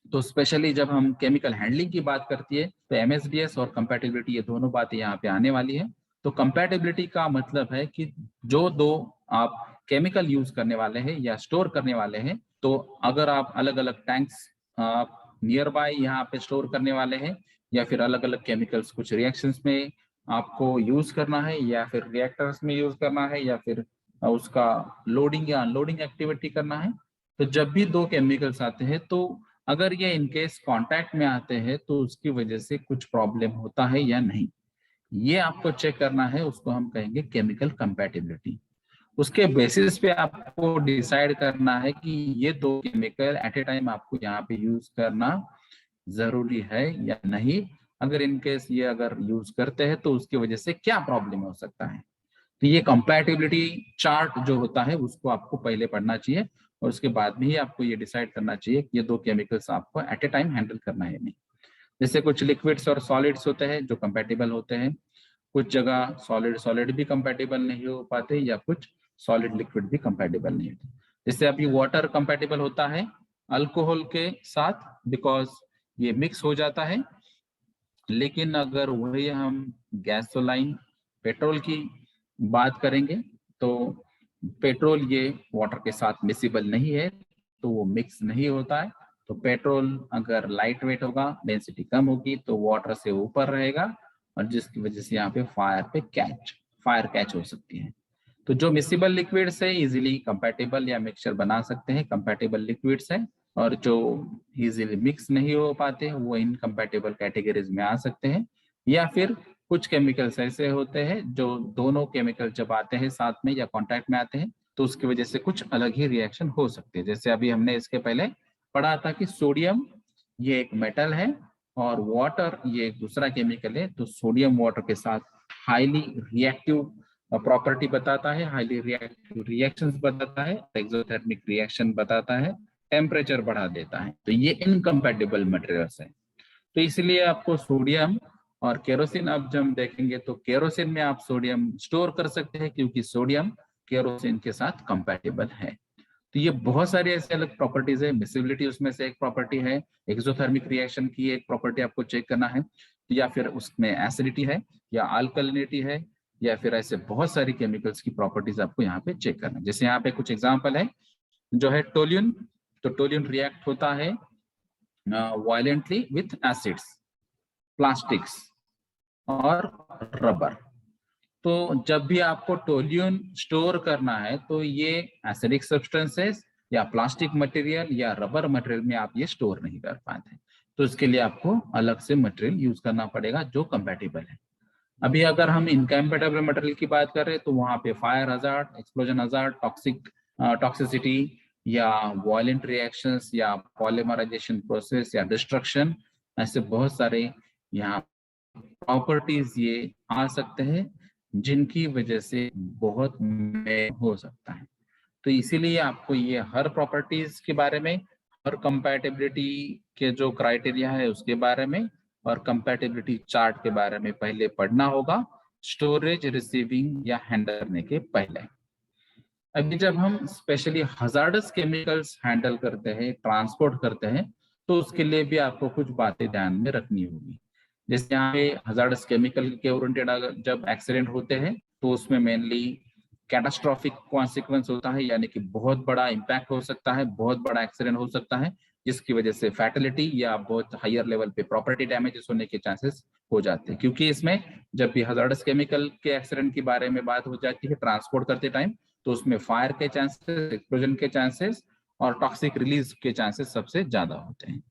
तो स्पेशली जब हम केमिकल हैंडलिंग की बात करती है तो MSDS और कंपैटिबिलिटी ये दोनों बातें यहाँ पे आने वाली है। तो कंपैटिबिलिटी का मतलब है कि जो दो आप केमिकल यूज करने वाले हैं या स्टोर करने वाले हैं, तो अगर आप अलग अलग टैंक्स नियर बाय यहाँ पे स्टोर करने वाले हैं, या फिर अलग अलग केमिकल्स कुछ रिएक्शंस में आपको यूज करना है, या फिर रिएक्टर्स में यूज करना है, या फिर उसका लोडिंग या अनलोडिंग एक्टिविटी करना है, तो जब भी दो केमिकल्स आते हैं तो अगर ये इनकेस कांटेक्ट में आते हैं तो उसकी वजह से कुछ प्रॉब्लम होता है या नहीं, ये आपको चेक करना है। उसको हम कहेंगे केमिकल कंपैटिबिलिटी। उसके बेसिस पे आपको डिसाइड करना है कि ये दो केमिकल एट ए टाइम आपको यहाँ पे यूज करना जरूरी है या नहीं। अगर इनकेस ये अगर यूज करते हैं तो उसकी वजह से क्या प्रॉब्लम हो सकता है। तो ये कंपैटिबिलिटी चार्ट जो होता है उसको आपको पहले पढ़ना चाहिए, और उसके बाद में ही आपको ये डिसाइड करना चाहिए कि ये दो केमिकल्स आपको एट ए टाइम हैंडल करना है नहीं। जैसे कुछ लिक्विड्स और सॉलिड्स होते हैं जो कंपैटिबल होते हैं, कुछ जगह सॉलिड सॉलिड भी कंपैटिबल नहीं हो पाते, या कुछ सॉलिड लिक्विड भी कंपैटिबल नहीं होते। जैसे अभी वाटर कंपैटिबल होता है अल्कोहल के साथ, बिकॉज ये मिक्स हो जाता है। लेकिन अगर वही हम गैसोलाइन पेट्रोल की बात करेंगे तो पेट्रोल ये वाटर के साथ मिसिबल नहीं है, तो वो मिक्स नहीं होता है, तो पेट्रोल अगर लाइट वेट होगा, डेंसिटी कम होगी, तो वाटर से ऊपर रहेगा और जिसकी वजह से यहाँ पे फायर कैच हो सकती है। तो जो मिक्सिबल लिक्विड्स है इजीली कंपैटिबल या मिक्सचर बना सकते हैं, कंपैटिबल लिक्विड्स है, और जो इजीली मिक्स नहीं हो पाते हैं वो इनकम्पैटिबल कैटेगरीज में आ सकते हैं। या फिर कुछ केमिकल्स ऐसे होते हैं जो दोनों केमिकल जब आते हैं साथ में या कांटेक्ट में आते हैं तो उसकी वजह से कुछ अलग ही रिएक्शन हो सकती है। जैसे अभी हमने इसके पहले पढ़ा था कि सोडियम ये एक मेटल है और वाटर ये एक दूसरा केमिकल है, तो सोडियम वाटर के साथ हाईली रिएक्टिव प्रॉपर्टी बताता है, हाईली रिएक्टिव रिएक्शंस बताता है, एक्सोथर्मिक रिएक्शन बताता है, टेम्परेचर बढ़ा देता है। तो ये इनकम्पैटिबल मटेरियल्स है। तो इसलिए आपको सोडियम और केरोसिन, अब जब हम देखेंगे तो केरोसिन में आप सोडियम स्टोर कर सकते हैं क्योंकि सोडियम केरोसिन के साथ कंपैटिबल है। तो ये बहुत सारी ऐसे अलग प्रॉपर्टीज है, मिसिबिलिटी उसमें से एक प्रॉपर्टी है, एक्सोथर्मिक रिएक्शन की एक प्रॉपर्टी आपको चेक करना है, या फिर उसमें एसिडिटी है या अल्कलिनिटी है, या फिर ऐसे बहुत सारी केमिकल्स की प्रॉपर्टीज आपको यहाँ पे चेक करना है। जैसे यहाँ पे कुछ एग्जाम्पल है जो है टोल्यून। तो टोल्यून रिएक्ट होता है वायलेंटली विथ एसिड्स, प्लास्टिक्स और रबर। तो जब भी आपको टोल्यून स्टोर करना है तो ये एसिडिक सब्सटेंसेस या प्लास्टिक मटेरियल या रबर मटेरियल में आप ये स्टोर नहीं कर पाते, तो इसके लिए आपको अलग से मटेरियल यूज करना पड़ेगा जो कंपैटिबल है। अभी अगर हम इनकम्पैटिबल मटेरियल की बात कर रहे हैं तो वहां पे fire hazard, explosion hazard, toxicity या वायलेंट रिएक्शंस या पॉलीमराइजेशन प्रोसेस या डिस्ट्रक्शन, ऐसे बहुत सारे यहाँ प्रॉपर्टीज ये आ सकते हैं जिनकी वजह से बहुत हो सकता है। तो इसीलिए आपको ये हर प्रॉपर्टीज के बारे में, हर कंपैटिबिलिटी के जो क्राइटेरिया है उसके बारे में और कंपैटिबिलिटी चार्ट के बारे में पहले पढ़ना होगा, स्टोरेज, रिसीविंग या हैंडल करने के पहले। अभी जब हम स्पेशली हजार्डस केमिकल्स हैंडल करते हैं, ट्रांसपोर्ट करते हैं, तो उसके लिए भी आपको कुछ बातें ध्यान में रखनी होगी। जैसे यहाँ पे हजार्डस केमिकल के ओरिएंटेड जब एक्सीडेंट होते हैं तो उसमें मेनली कैटास्ट्रॉफिक कॉन्सिक्वेंस होता है, यानी कि बहुत बड़ा इम्पैक्ट हो सकता है, बहुत बड़ा एक्सीडेंट हो सकता है जिसकी वजह से फैटलिटी या बहुत हायर लेवल पे प्रॉपर्टी डैमेजेस होने के चांसेस हो जाते हैं। क्योंकि इसमें जब भी हजार्डस केमिकल के एक्सीडेंट के बारे में बात हो जाती है ट्रांसपोर्ट करते टाइम, तो उसमें फायर के चांसेस, एक्सप्लोजन के चांसेस और टॉक्सिक रिलीज के चांसेस सबसे ज्यादा होते हैं।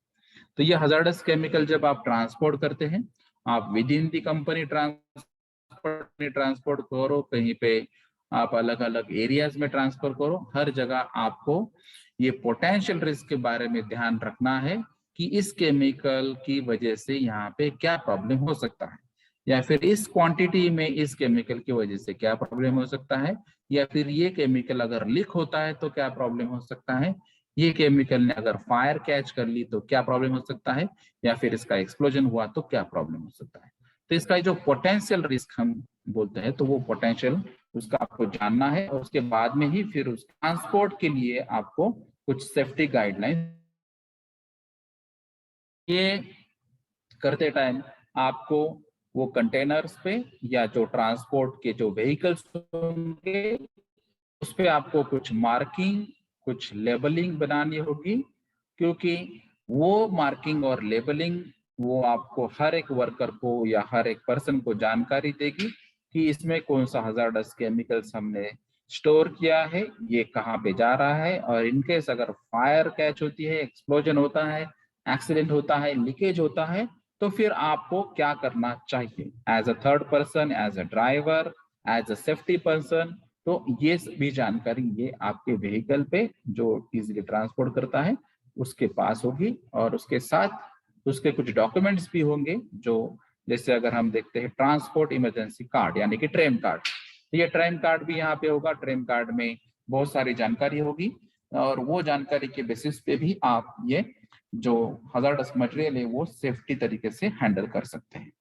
तो ये हजार्डस केमिकल जब आप ट्रांसपोर्ट करते हैं, आप with in the company transport करो, कहीं पे आप अलग अलग एरियाज में ट्रांसफर करो, हर जगह आपको ये पोटेंशियल रिस्क के बारे में ध्यान रखना है कि इस केमिकल की वजह से यहाँ पे क्या प्रॉब्लम हो सकता है, या फिर इस क्वांटिटी में इस केमिकल की वजह से क्या प्रॉब्लम हो सकता है, या फिर ये केमिकल अगर लीक होता है तो क्या प्रॉब्लम हो सकता है, ये केमिकल ने अगर फायर कैच कर ली तो क्या प्रॉब्लम हो सकता है, या फिर इसका एक्सप्लोजन हुआ तो क्या प्रॉब्लम हो सकता है। तो इसका जो पोटेंशियल रिस्क हम बोलते हैं, तो वो पोटेंशियल उसका आपको जानना है और उसके बाद में ही फिर उस ट्रांसपोर्ट के लिए आपको कुछ सेफ्टी गाइडलाइन ये करते टाइम आपको वो कंटेनर्स पे या जो ट्रांसपोर्ट के जो व्हीकल्स होंगे उस पे आपको कुछ मार्किंग, कुछ लेबलिंग बनानी होगी, क्योंकि वो मार्किंग और लेबलिंग वो आपको हर एक वर्कर को या हर एक पर्सन को जानकारी देगी कि इसमें कौन सा हजार्डस केमिकल्स हमने स्टोर किया है, ये कहाँ पे जा रहा है, और इनकेस अगर फायर कैच होती है, एक्सप्लोजन होता है, एक्सीडेंट होता है, लीकेज होता है, तो फिर आपको क्या करना चाहिए as a third person, as a driver, as a safety person. तो ये भी जानकारी ये आपके व्हीकल पे जो इजीली ट्रांसपोर्ट करता है उसके पास होगी, और उसके साथ उसके कुछ डॉक्यूमेंट्स भी होंगे, जो जैसे अगर हम देखते हैं ट्रांसपोर्ट इमरजेंसी कार्ड यानी कि ट्रेम कार्ड, तो ये ट्रेम कार्ड भी यहाँ पे होगा। ट्रेम कार्ड में बहुत सारी जानकारी होगी और वो जानकारी के बेसिस पे भी आप ये जो हजार्डस मटेरियल है वो सेफ्टी तरीके से हैंडल कर सकते हैं।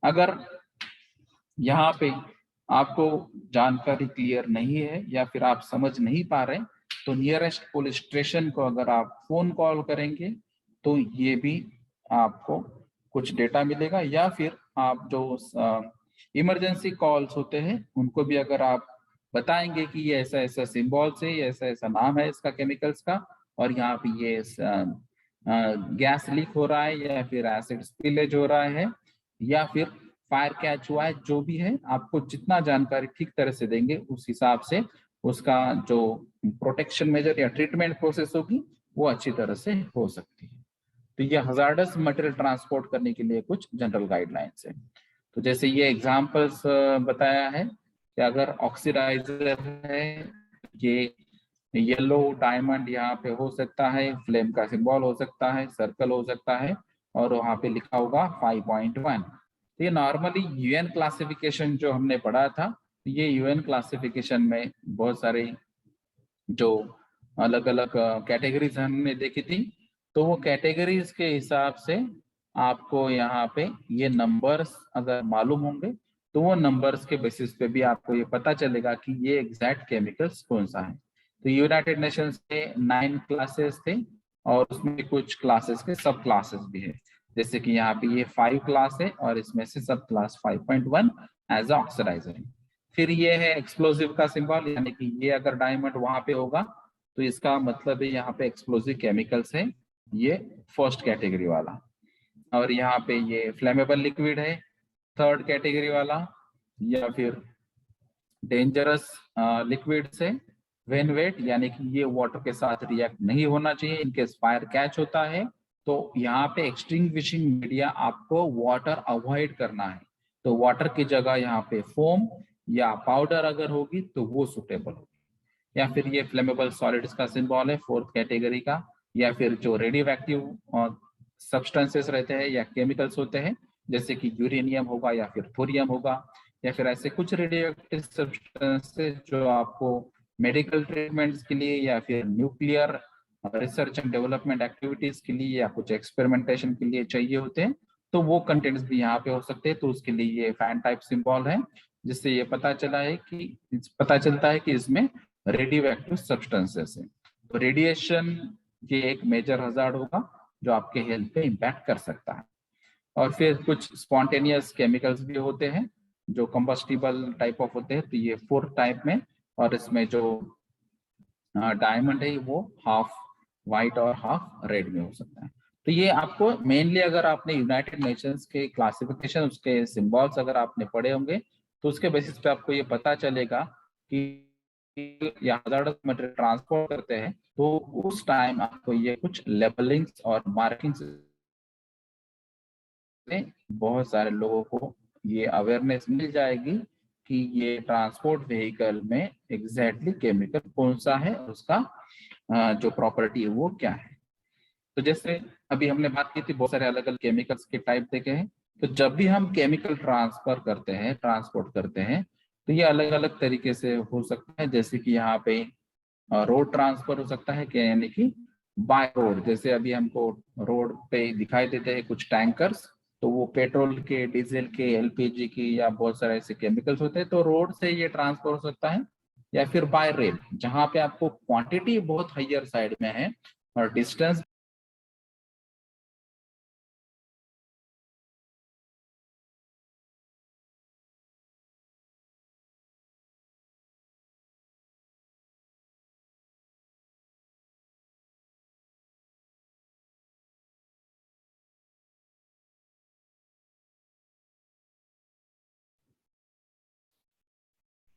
अगर यहाँ पे आपको जानकारी क्लियर नहीं है या फिर आप समझ नहीं पा रहे, तो नियरेस्ट पुलिस स्टेशन को अगर आप फोन कॉल करेंगे तो ये भी आपको कुछ डेटा मिलेगा, या फिर आप जो इमरजेंसी कॉल्स होते हैं उनको भी अगर आप बताएंगे कि ये ऐसा ऐसा सिंबल से, ये ऐसा ऐसा नाम है इसका केमिकल्स का, और यहाँ पे ये गैस लीक हो रहा है या फिर एसिड स्पिलेज हो रहा है या फिर फायर कैच हुआ है, जो भी है आपको जितना जानकारी ठीक तरह से देंगे उस हिसाब से उसका जो प्रोटेक्शन मेजर या ट्रीटमेंट प्रोसेस होगी वो अच्छी तरह से हो सकती है। तो ये हजार्डस मटेरियल ट्रांसपोर्ट करने के लिए कुछ जनरल गाइडलाइंस है। तो जैसे ये एग्जांपल्स बताया है कि अगर ऑक्सीडाइजर है, ये येलो डायमंड यहाँ पे हो सकता है, फ्लेम का सिंबल हो सकता है, सर्कल हो सकता है और वहां पे लिखा होगा 5.1। तो ये नॉर्मली यूएन क्लासिफिकेशन जो हमने पढ़ा था, ये यूएन क्लासिफिकेशन में बहुत सारे जो अलग अलग कैटेगरीज हमने देखी थी, तो वो कैटेगरीज के हिसाब से आपको यहाँ पे ये नंबर्स अगर मालूम होंगे तो वो नंबर्स के बेसिस पे भी आपको ये पता चलेगा कि ये एग्जैक्ट केमिकल्स कौन सा है। तो यूनाइटेड नेशंस के 9 क्लासेस थे और उसमें कुछ क्लासेस के सब क्लासेस भी है, जैसे कि यहाँ पे ये 5 क्लास है और इसमें से सब क्लास 5.1 एज ऑक्सीडाइजर है। फिर ये है एक्सप्लोसिव का सिंबल, यानी कि ये अगर डायमंड वहां पे होगा तो इसका मतलब है यहाँ पे एक्सप्लोसिव केमिकल्स है, ये फर्स्ट कैटेगरी वाला। और यहाँ पे ये फ्लेमेबल लिक्विड है थर्ड कैटेगरी वाला, या फिर डेंजरस लिक्विड है व्हेन वेट, यानी कि ये वाटर के साथ रिएक्ट नहीं होना चाहिए, इनके फायर कैच होता है तो यहाँ पे एक्सटिंग्विशिंग मीडिया आपको वाटर अवॉइड करना है। तो वाटर की जगह यहाँ पे फोम या पाउडर अगर होगी तो वो सुटेबल होगी। या फिर ये फ्लेमेबल सॉलिड्स का सिंबल है फोर्थ कैटेगरी का, या फिर जो रेडियो एक्टिव सब्सटेंसेस रहते हैं या केमिकल्स होते हैं, जैसे कि यूरेनियम होगा या फिर थोरियम होगा, या फिर ऐसे कुछ रेडियो एक्टिव सब्सटेंसेस जो आपको मेडिकल ट्रीटमेंट्स के लिए या फिर nuclear research and development activities के लिए या कुछ एक्सपेरिमेंटेशन के लिए चाहिए होते हैं, तो वो कंटेंट्स भी यहाँ पे हो सकते हैं। तो उसके लिए ये फैन टाइप सिंबल है, जिससे ये पता चलता है कि इसमें रेडियो एक्टिव सब्सटेंसेस है। तो रेडिएशन ये एक मेजर हजार्ड होगा जो आपके हेल्थ पे इम्पैक्ट कर सकता है। और फिर कुछ स्पॉन्टेनियस केमिकल्स भी होते हैं जो कंबस्टिबल टाइप ऑफ होते हैं, तो ये फोर्थ टाइप में, और इसमें जो डायमंड है वो हाफ व्हाइट और हाफ रेड में हो सकता है। तो ये आपको मेनली अगर आपने यूनाइटेड नेशंस के क्लासिफिकेशन उसके सिंबल्स अगर आपने पढ़े होंगे तो उसके बेसिस पे आपको ये पता चलेगा कि या हजार्डस मटेरियल ट्रांसपोर्ट करते हैं तो उस टाइम आपको ये कुछ लेबलिंग्स और मार्किंग्स से बहुत सारे लोगों को ये अवेयरनेस मिल जाएगी कि ये ट्रांसपोर्ट व्हीकल में एग्जैक्टली केमिकल कौन सा है, उसका जो प्रॉपर्टी है वो क्या है। तो जैसे अभी हमने बात की थी बहुत सारे अलग अलग केमिकल्स के टाइप देखे हैं, तो जब भी हम केमिकल ट्रांसफर करते हैं ट्रांसपोर्ट करते हैं तो ये अलग अलग तरीके से हो सकता है। जैसे कि यहाँ पे रोड ट्रांसफर हो सकता है, क्या यानी कि बाय रोड, जैसे अभी हमको रोड पे दिखाई देते हैं कुछ टैंकर्स, तो वो पेट्रोल के, डीजल के, एलपीजी की या बहुत सारे ऐसे केमिकल्स होते हैं, तो रोड से ये ट्रांसफर हो सकता है। या फिर बाय रेल, जहां पे आपको क्वांटिटी बहुत हाइयर साइड में है और डिस्टेंस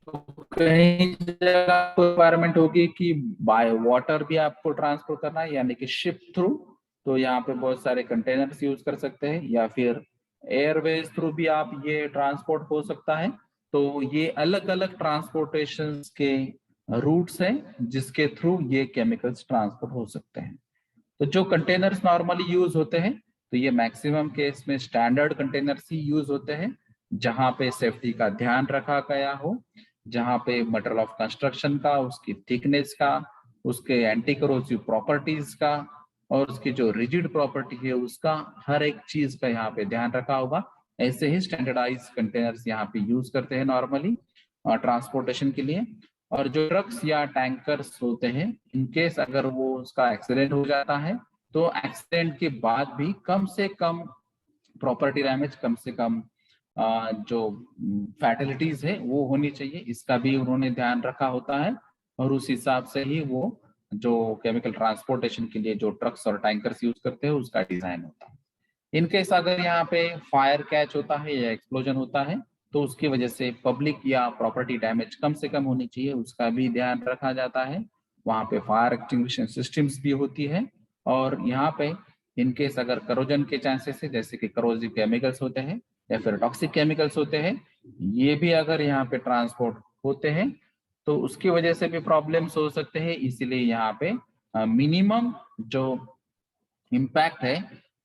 तो कहीं जगह आपको रिक्वायरमेंट होगी कि बाय वाटर भी आपको ट्रांसफर करना है, यानी कि शिप थ्रू, तो यहाँ पे बहुत सारे कंटेनर्स यूज कर सकते हैं, या फिर एयरवेज थ्रू भी आप ये ट्रांसपोर्ट हो सकता है। तो ये अलग अलग ट्रांसपोर्टेशन के रूट्स हैं जिसके थ्रू ये केमिकल्स ट्रांसपोर्ट हो सकते हैं। तो जो कंटेनर्स नॉर्मली यूज होते हैं, तो ये मैक्सिमम केस में स्टैंडर्ड कंटेनर्स ही यूज होते हैं, जहां पे सेफ्टी का ध्यान रखा गया हो, जहां पे मटेरियल ऑफ कंस्ट्रक्शन का, उसकी थिकनेस का, उसके एंटी करोसिव प्रॉपर्टीज का और उसकी जो रिजिड प्रॉपर्टी है उसका, हर एक चीज का यहाँ पे ध्यान रखा होगा। ऐसे ही स्टैंडर्डाइज कंटेनर्स यहाँ पे यूज करते हैं नॉर्मली ट्रांसपोर्टेशन के लिए। और जो ट्रक्स या टैंकर्स होते हैं, इनकेस अगर वो उसका एक्सीडेंट हो जाता है तो एक्सीडेंट के बाद भी कम से कम प्रॉपर्टी डैमेज, कम से कम जो फैटलिटीज है वो होनी चाहिए, इसका भी उन्होंने ध्यान रखा होता है और उस हिसाब से ही वो जो केमिकल ट्रांसपोर्टेशन के लिए जो ट्रक्स और टैंकर्स यूज करते हैं उसका डिजाइन होता है। इनकेस अगर यहाँ पे फायर कैच होता है या एक्सप्लोजन होता है तो उसकी वजह से पब्लिक या प्रॉपर्टी डैमेज कम से कम होनी चाहिए, उसका भी ध्यान रखा जाता है। वहाँ पे फायर एक्सटिंग्विशन सिस्टम्स भी होती है। और यहाँ पे इनकेस अगर करोजन के चांसेस है, जैसे कि करोजिव केमिकल्स होते हैं या फिर टॉक्सिक केमिकल्स होते हैं, ये भी अगर यहाँ पे ट्रांसपोर्ट होते हैं तो उसकी वजह से भी प्रॉब्लम्स हो सकते हैं। इसीलिए यहाँ पे मिनिमम जो इम्पैक्ट है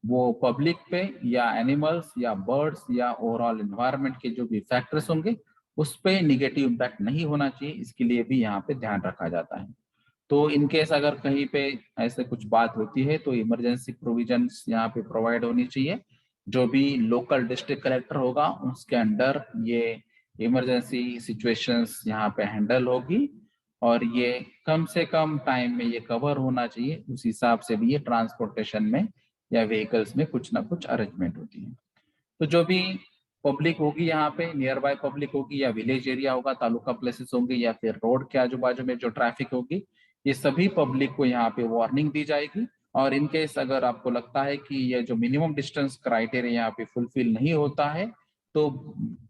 वो पब्लिक पे या एनिमल्स या बर्ड्स या ओवरऑल एनवायरनमेंट के जो भी फैक्टर्स होंगे उस पे निगेटिव इम्पैक्ट नहीं होना चाहिए, इसके लिए भी यहाँ पे ध्यान रखा जाता है। तो इनकेस अगर कहीं पे ऐसे कुछ बात होती है तो इमरजेंसी प्रोविजंस यहाँ पे प्रोवाइड होनी चाहिए। जो भी लोकल डिस्ट्रिक्ट कलेक्टर होगा उसके अंडर ये इमरजेंसी सिचुएशंस यहाँ पे हैंडल होगी और ये कम से कम टाइम में ये कवर होना चाहिए। उस हिसाब से भी ये ट्रांसपोर्टेशन में या व्हीकल्स में कुछ ना कुछ अरेंजमेंट होती है। तो जो भी पब्लिक होगी यहाँ पे नियर बाय पब्लिक होगी या विलेज एरिया होगा, तालुका प्लेसेस होंगे या फिर रोड के आजू बाजू में जो ट्रैफिक होगी, ये सभी पब्लिक को यहाँ पे वार्निंग दी जाएगी। और इन केस अगर आपको लगता है कि ये जो मिनिमम डिस्टेंस क्राइटेरिया यहाँ पे फुलफिल नहीं होता है तो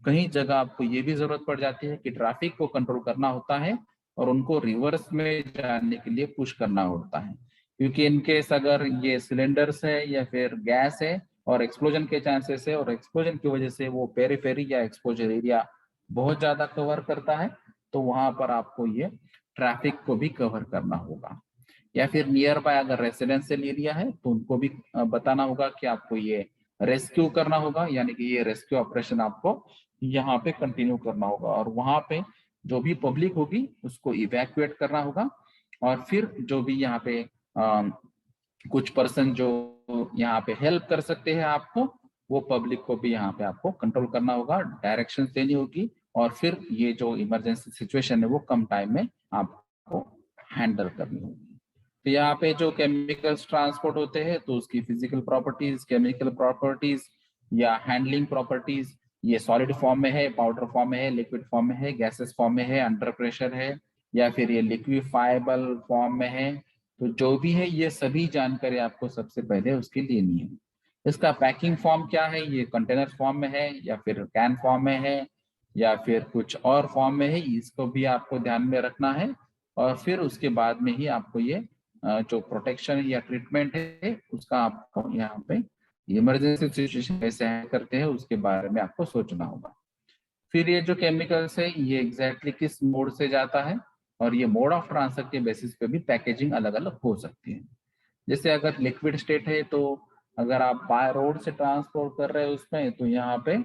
कहीं जगह आपको ये भी जरूरत पड़ जाती है कि ट्रैफिक को कंट्रोल करना होता है और उनको रिवर्स में जाने के लिए पुश करना होता है। क्योंकि इनकेस अगर ये सिलेंडर्स है या फिर गैस है और एक्सप्लोजन के चांसेस है और एक्सप्लोजन की वजह से वो पेरीफेरी या एक्सपोजर एरिया बहुत ज्यादा कवर करता है तो वहां पर आपको ये ट्रैफिक को भी कवर करना होगा। या फिर नियर बाय अगर रेसिडेंशियल एरिया है तो उनको भी बताना होगा कि आपको ये रेस्क्यू करना होगा, यानी कि ये रेस्क्यू ऑपरेशन आपको यहाँ पे कंटिन्यू करना होगा और वहां पे जो भी पब्लिक होगी उसको इवैक्यूएट करना होगा। और फिर जो भी यहाँ पे कुछ पर्सन जो यहाँ पे हेल्प कर सकते हैं आपको, वो पब्लिक को भी यहाँ पे आपको कंट्रोल करना होगा, डायरेक्शन देनी होगी और फिर ये जो इमरजेंसी सिचुएशन है वो कम टाइम में आपको हैंडल करनी होगी। तो यहाँ पे जो केमिकल्स ट्रांसपोर्ट होते हैं तो उसकी फिजिकल प्रॉपर्टीज, केमिकल प्रॉपर्टीज या हैंडलिंग प्रॉपर्टीज, ये सॉलिड फॉर्म में है, पाउडर फॉर्म में है, लिक्विड फॉर्म में है, गैसेस फॉर्म में है, अंडर प्रेशर है या फिर ये लिक्विफाइबल फॉर्म में है। तो जो भी है ये सभी जानकारी आपको सबसे पहले उसकी लेनी है। इसका पैकिंग फॉर्म क्या है, ये कंटेनर फॉर्म में है या फिर कैन फॉर्म में है या फिर कुछ और फॉर्म में है, इसको भी आपको ध्यान में रखना है। और फिर उसके बाद में ही आपको ये जो प्रोटेक्शन या ट्रीटमेंट है उसका आपको यहाँ पे इमरजेंसी सिचुएशन कैसे हैंडल करते हैं उसके बारे में आपको सोचना होगा। फिर ये जो केमिकल्स है ये एग्जैक्टली किस मोड से जाता है और ये मोड ऑफ ट्रांसफर के बेसिस पे भी पैकेजिंग अलग अलग हो सकती है। जैसे अगर लिक्विड स्टेट है तो अगर आप बाय रोड से ट्रांसपोर्ट कर रहे हैं उसमें तो यहाँ पे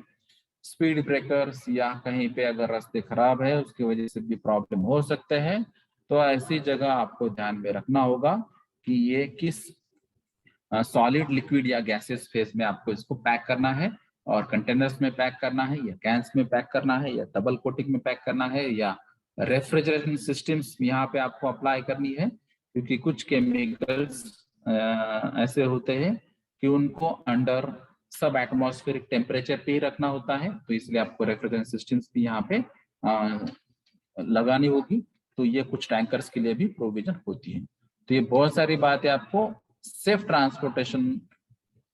स्पीड ब्रेकर्स या कहीं पे अगर रास्ते खराब है उसकी वजह से भी प्रॉब्लम हो सकते हैं। तो ऐसी जगह आपको ध्यान में रखना होगा कि ये किस सॉलिड, लिक्विड या गैसेस फेज में आपको इसको पैक करना है और कंटेनर्स में पैक करना है या कैंस में पैक करना है या डबल कोटिंग में पैक करना है या रेफ्रिजरेशन सिस्टम्स यहाँ पे आपको अप्लाई करनी है। क्योंकि कुछ केमिकल्स ऐसे होते हैं कि उनको अंडर सब एटमॉस्फेरिक टेम्परेचर पे ही रखना होता है, तो इसलिए आपको रेफ्रिजरेशन सिस्टम्स भी यहाँ पे लगानी होगी। तो ये कुछ टैंकर्स के लिए भी प्रोविजन होती है। तो ये बहुत सारी बातें आपको सेफ ट्रांसपोर्टेशन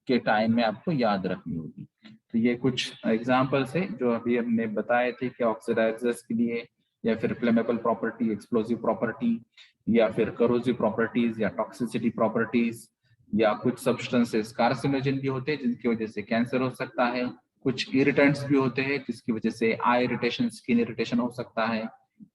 के टाइम में आपको याद रखनी होगी। तो ये कुछ एग्जांपल्स है जो अभी हमने बताए थे कि ऑक्सीडाइजर्स के लिए या फिर फ्लेमेबल प्रॉपर्टी, एक्सप्लोसिव प्रॉपर्टी या फिर करोसिव प्रॉपर्टीज या टॉक्सिसिटी प्रॉपर्टीज या कुछ सब्सटेंसेस कार्सिनोजन भी होते हैं जिनकी वजह से कैंसर हो सकता है। कुछ इरिटेंट्स भी होते हैं जिसकी वजह से आई इरिटेशन, स्किन इरिटेशन हो सकता है।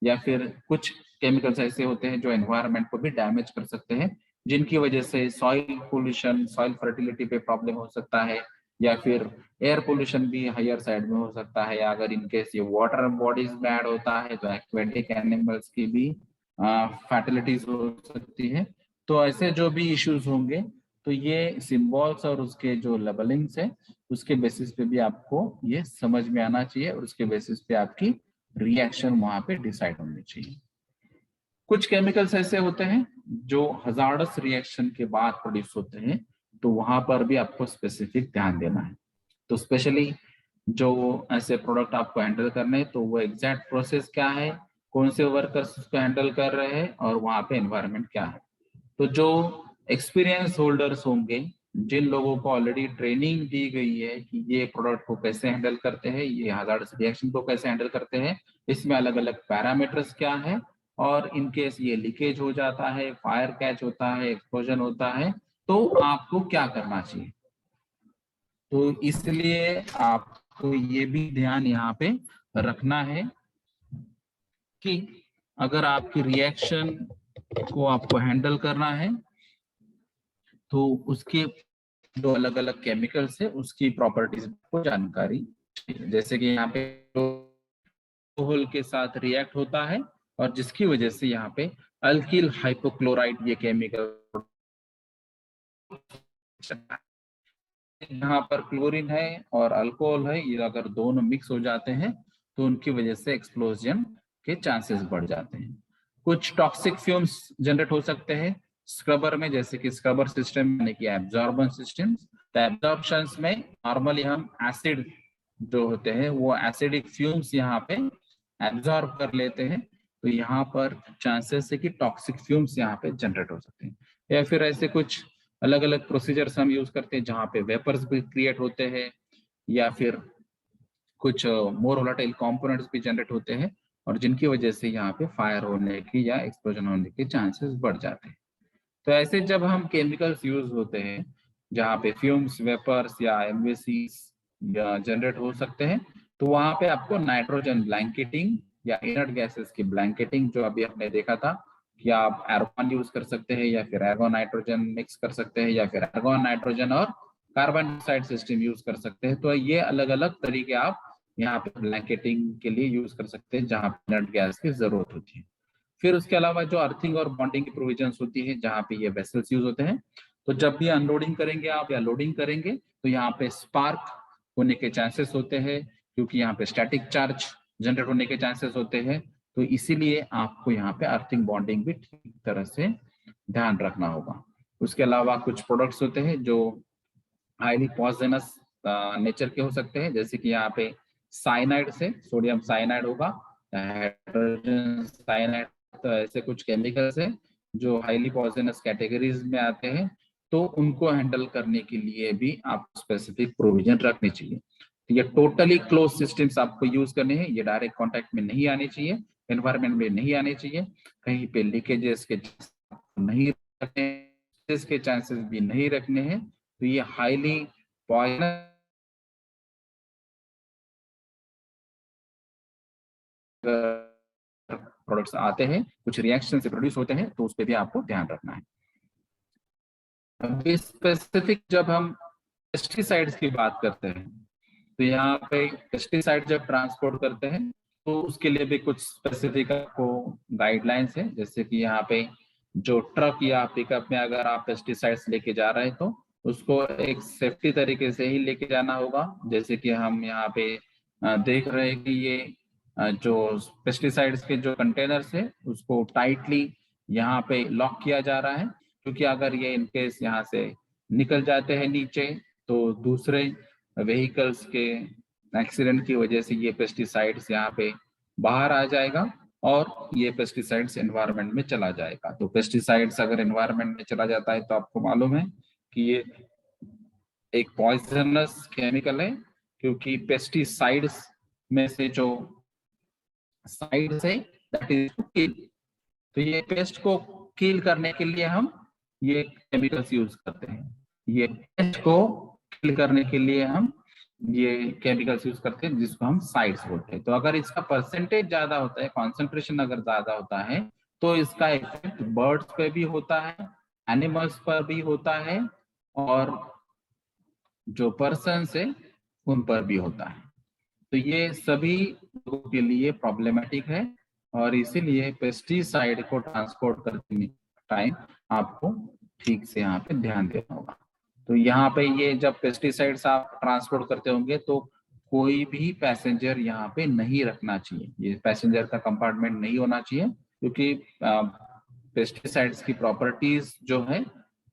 या फिर कुछ केमिकल्स ऐसे होते हैं जो एनवायरनमेंट को भी डैमेज कर सकते हैं जिनकी वजह से सॉइल पोल्यूशन, सॉइल फर्टिलिटी पे प्रॉब्लम हो सकता है या फिर एयर पोल्यूशन भी हायर साइड में हो सकता है। अगर इनकेस ये वाटर बॉडीज में ऐड होता है तो एक्वेटिक एनिमल्स की भी फर्टिलिटीज हो सकती है। तो ऐसे जो भी इश्यूज होंगे तो ये सिंबल्स और उसके जो लेबलिंग्स है उसके बेसिस पे भी आपको ये समझ में आना चाहिए और उसके बेसिस पे आपकी रिएक्शन वहां पे डिसाइड होनी चाहिए। कुछ केमिकल्स ऐसे होते हैं जो हजार्डस रिएक्शन के बाद प्रोड्यूस होते हैं, तो वहां पर भी आपको स्पेसिफिक ध्यान देना है। तो स्पेशली जो ऐसे प्रोडक्ट आपको हैंडल करने हैं तो वो एग्जैक्ट प्रोसेस क्या है, कौन से वर्कर्स उसको हैंडल कर रहे हैं और वहाँ पे एनवायरनमेंट क्या है, तो जो एक्सपीरियंस होल्डर्स होंगे, जिन लोगों को ऑलरेडी ट्रेनिंग दी गई है कि ये प्रोडक्ट को कैसे हैंडल करते हैं, ये हजार्डस रिएक्शन को कैसे हैंडल करते हैं, इसमें अलग अलग पैरामीटर्स क्या है, और इन केस ये लीकेज हो जाता है, फायर कैच होता है, एक्सप्लोजन होता है, तो आपको क्या करना चाहिए। तो इसलिए आपको ये भी ध्यान यहाँ पे रखना है कि अगर आपकी रिएक्शन को आपको हैंडल करना है तो उसके जो अलग अलग केमिकल्स है उसकी प्रॉपर्टीज को जानकारी चाहिए। जैसे कि यहाँ पे अल्कोहल के साथ रिएक्ट होता है और जिसकी वजह से यहाँ पे अल्किल हाइपोक्लोराइड ये केमिकल, यहाँ पर क्लोरीन है और अल्कोहल है, ये अगर दोनों मिक्स हो जाते हैं तो उनकी वजह से एक्सप्लोजन के चांसेस बढ़ जाते हैं। कुछ टॉक्सिक फ्यूम्स जनरेट हो सकते हैं स्क्रबर में, जैसे कि स्क्रबर सिस्टम यानी कि एब्जॉर्बन सिस्टम। तो एब्जॉर्प्शन में नॉर्मली हम एसिड जो होते हैं वो एसिडिक फ्यूम्स यहाँ पे एब्जॉर्ब कर लेते हैं, तो यहाँ पर चांसेस है कि टॉक्सिक फ्यूम्स यहाँ पे जनरेट हो सकते हैं। या फिर ऐसे कुछ अलग अलग प्रोसीजर्स हम यूज करते हैं जहाँ पे वेपर्स भी क्रिएट होते हैं, या फिर कुछ मोर वोलेटाइल कंपोनेंट्स भी जनरेट होते हैं और जिनकी वजह से यहाँ पे फायर होने की या एक्सप्लोजन होने के चांसेस बढ़ जाते हैं। तो ऐसे जब हम केमिकल्स यूज होते हैं जहाँ पे फ्यूम्स, वेपर्स या एमवीसी या जनरेट हो सकते हैं, तो वहां पे आपको नाइट्रोजन ब्लैंकेटिंग या इनर्ट गैसेस की ब्लैंकेटिंग, जो अभी हमने देखा था कि आप एरोन यूज कर सकते हैं या फिर एर्गोन नाइट्रोजन मिक्स कर सकते हैं या फिर एर्गोन नाइट्रोजन और कार्बन डाइऑक्साइड सिस्टम यूज कर सकते हैं। तो ये अलग अलग तरीके आप यहाँ पे ब्लैंकेटिंग के लिए यूज कर सकते हैं जहाँ पे इनर्ट गैस की जरूरत होती है। फिर उसके अलावा जो अर्थिंग और बॉन्डिंग की प्रोविजंस होती है जहाँ पे ये वेसल्स यूज होते हैं, तो जब भी अनलोडिंग करेंगे आप या लोडिंग करेंगे तो यहाँ पे स्पार्क होने के चांसेस होते हैं, क्योंकि यहाँ पे स्टैटिक चार्ज जनरेट होने के चांसेस होते हैं। तो इसीलिए आपको यहाँ पे अर्थिंग बॉन्डिंग भी ठीक तरह से ध्यान रखना होगा। उसके अलावा कुछ प्रोडक्ट्स होते हैं जो हाईली पॉइजनस नेचर के हो सकते हैं, जैसे कि यहाँ पे साइनाइड से सोडियम साइनाइड होगा, हाइड्रोजन साइनाइड, तो ऐसे कुछ केमिकल्स हैं जो हाईली पॉइजनस कैटेगरीज में आते हैं। तो उनको हैंडल करने के लिए भी आप स्पेसिफिक प्रोविजन रखनी चाहिए। तो ये टोटली क्लोज सिस्टम्स आपको यूज करने हैं, ये डायरेक्ट कांटेक्ट में नहीं आने चाहिए, एनवायरमेंट में नहीं आने चाहिए, कहीं पे लीकेजेस के नहीं रखने, के चांसेस भी नहीं रखने हैं। तो ये हाईली पॉइजनस प्रोडक्ट्स आते हैं, कुछ रिएक्शन से प्रोड्यूस होते हैं, तो उस पर भी आपको ध्यान रखना है। अभी स्पेसिफिक जब हम पेस्टिसाइड्स की बात करते हैं, तो यहाँ पे पेस्टिसाइड जब ट्रांसपोर्ट करते हैं तो उसके लिए भी कुछ स्पेसिफिक आपको गाइडलाइंस है। जैसे कि यहाँ पे जो ट्रक या पिकअप में अगर आप पेस्टिसाइड्स लेके जा रहे हैं तो उसको एक सेफ्टी तरीके से ही लेके जाना होगा। जैसे कि हम यहाँ पे देख रहे हैं कि ये जो पेस्टिसाइड्स के जो कंटेनर्स है उसको टाइटली यहाँ पे लॉक किया जा रहा है, क्योंकि अगर ये इनकेस यहाँ से निकल जाते हैं नीचे तो दूसरे व्हीकल्स के एक्सीडेंट की वजह से ये पेस्टिसाइड्स यहाँ पे बाहर आ जाएगा और ये पेस्टिसाइड्स एनवायरनमेंट में चला जाएगा। तो पेस्टिसाइड्स अगर एनवायरनमेंट में चला जाता है तो आपको मालूम है कि ये एक पॉइजनस केमिकल है, क्योंकि पेस्टिसाइड्स में से जो साइड से दैट इज किल, तो ये पेस्ट को किल करने के लिए हम ये केमिकल्स यूज करते हैं। ये पेस्ट को किल करने के लिए हम ये केमिकल्स यूज करते हैं जिसको हम साइड्स बोलते हैं। तो अगर इसका परसेंटेज ज्यादा होता है, कॉन्सेंट्रेशन अगर ज्यादा होता है, तो इसका इफेक्ट बर्ड्स पे भी होता है, एनिमल्स पर भी होता है और जो पर्सन है उन पर भी होता है। तो ये सभी लोगों के लिए प्रॉब्लमेटिक है और इसीलिए पेस्टिसाइड को ट्रांसपोर्ट करने टाइम आपको ठीक से यहाँ पे ध्यान देना होगा। तो यहाँ पे ये जब पेस्टिसाइड्स आप ट्रांसपोर्ट करते होंगे तो कोई भी पैसेंजर यहाँ पे नहीं रखना चाहिए, ये पैसेंजर का कंपार्टमेंट नहीं होना चाहिए, क्योंकि पेस्टिसाइड्स की प्रॉपर्टीज जो है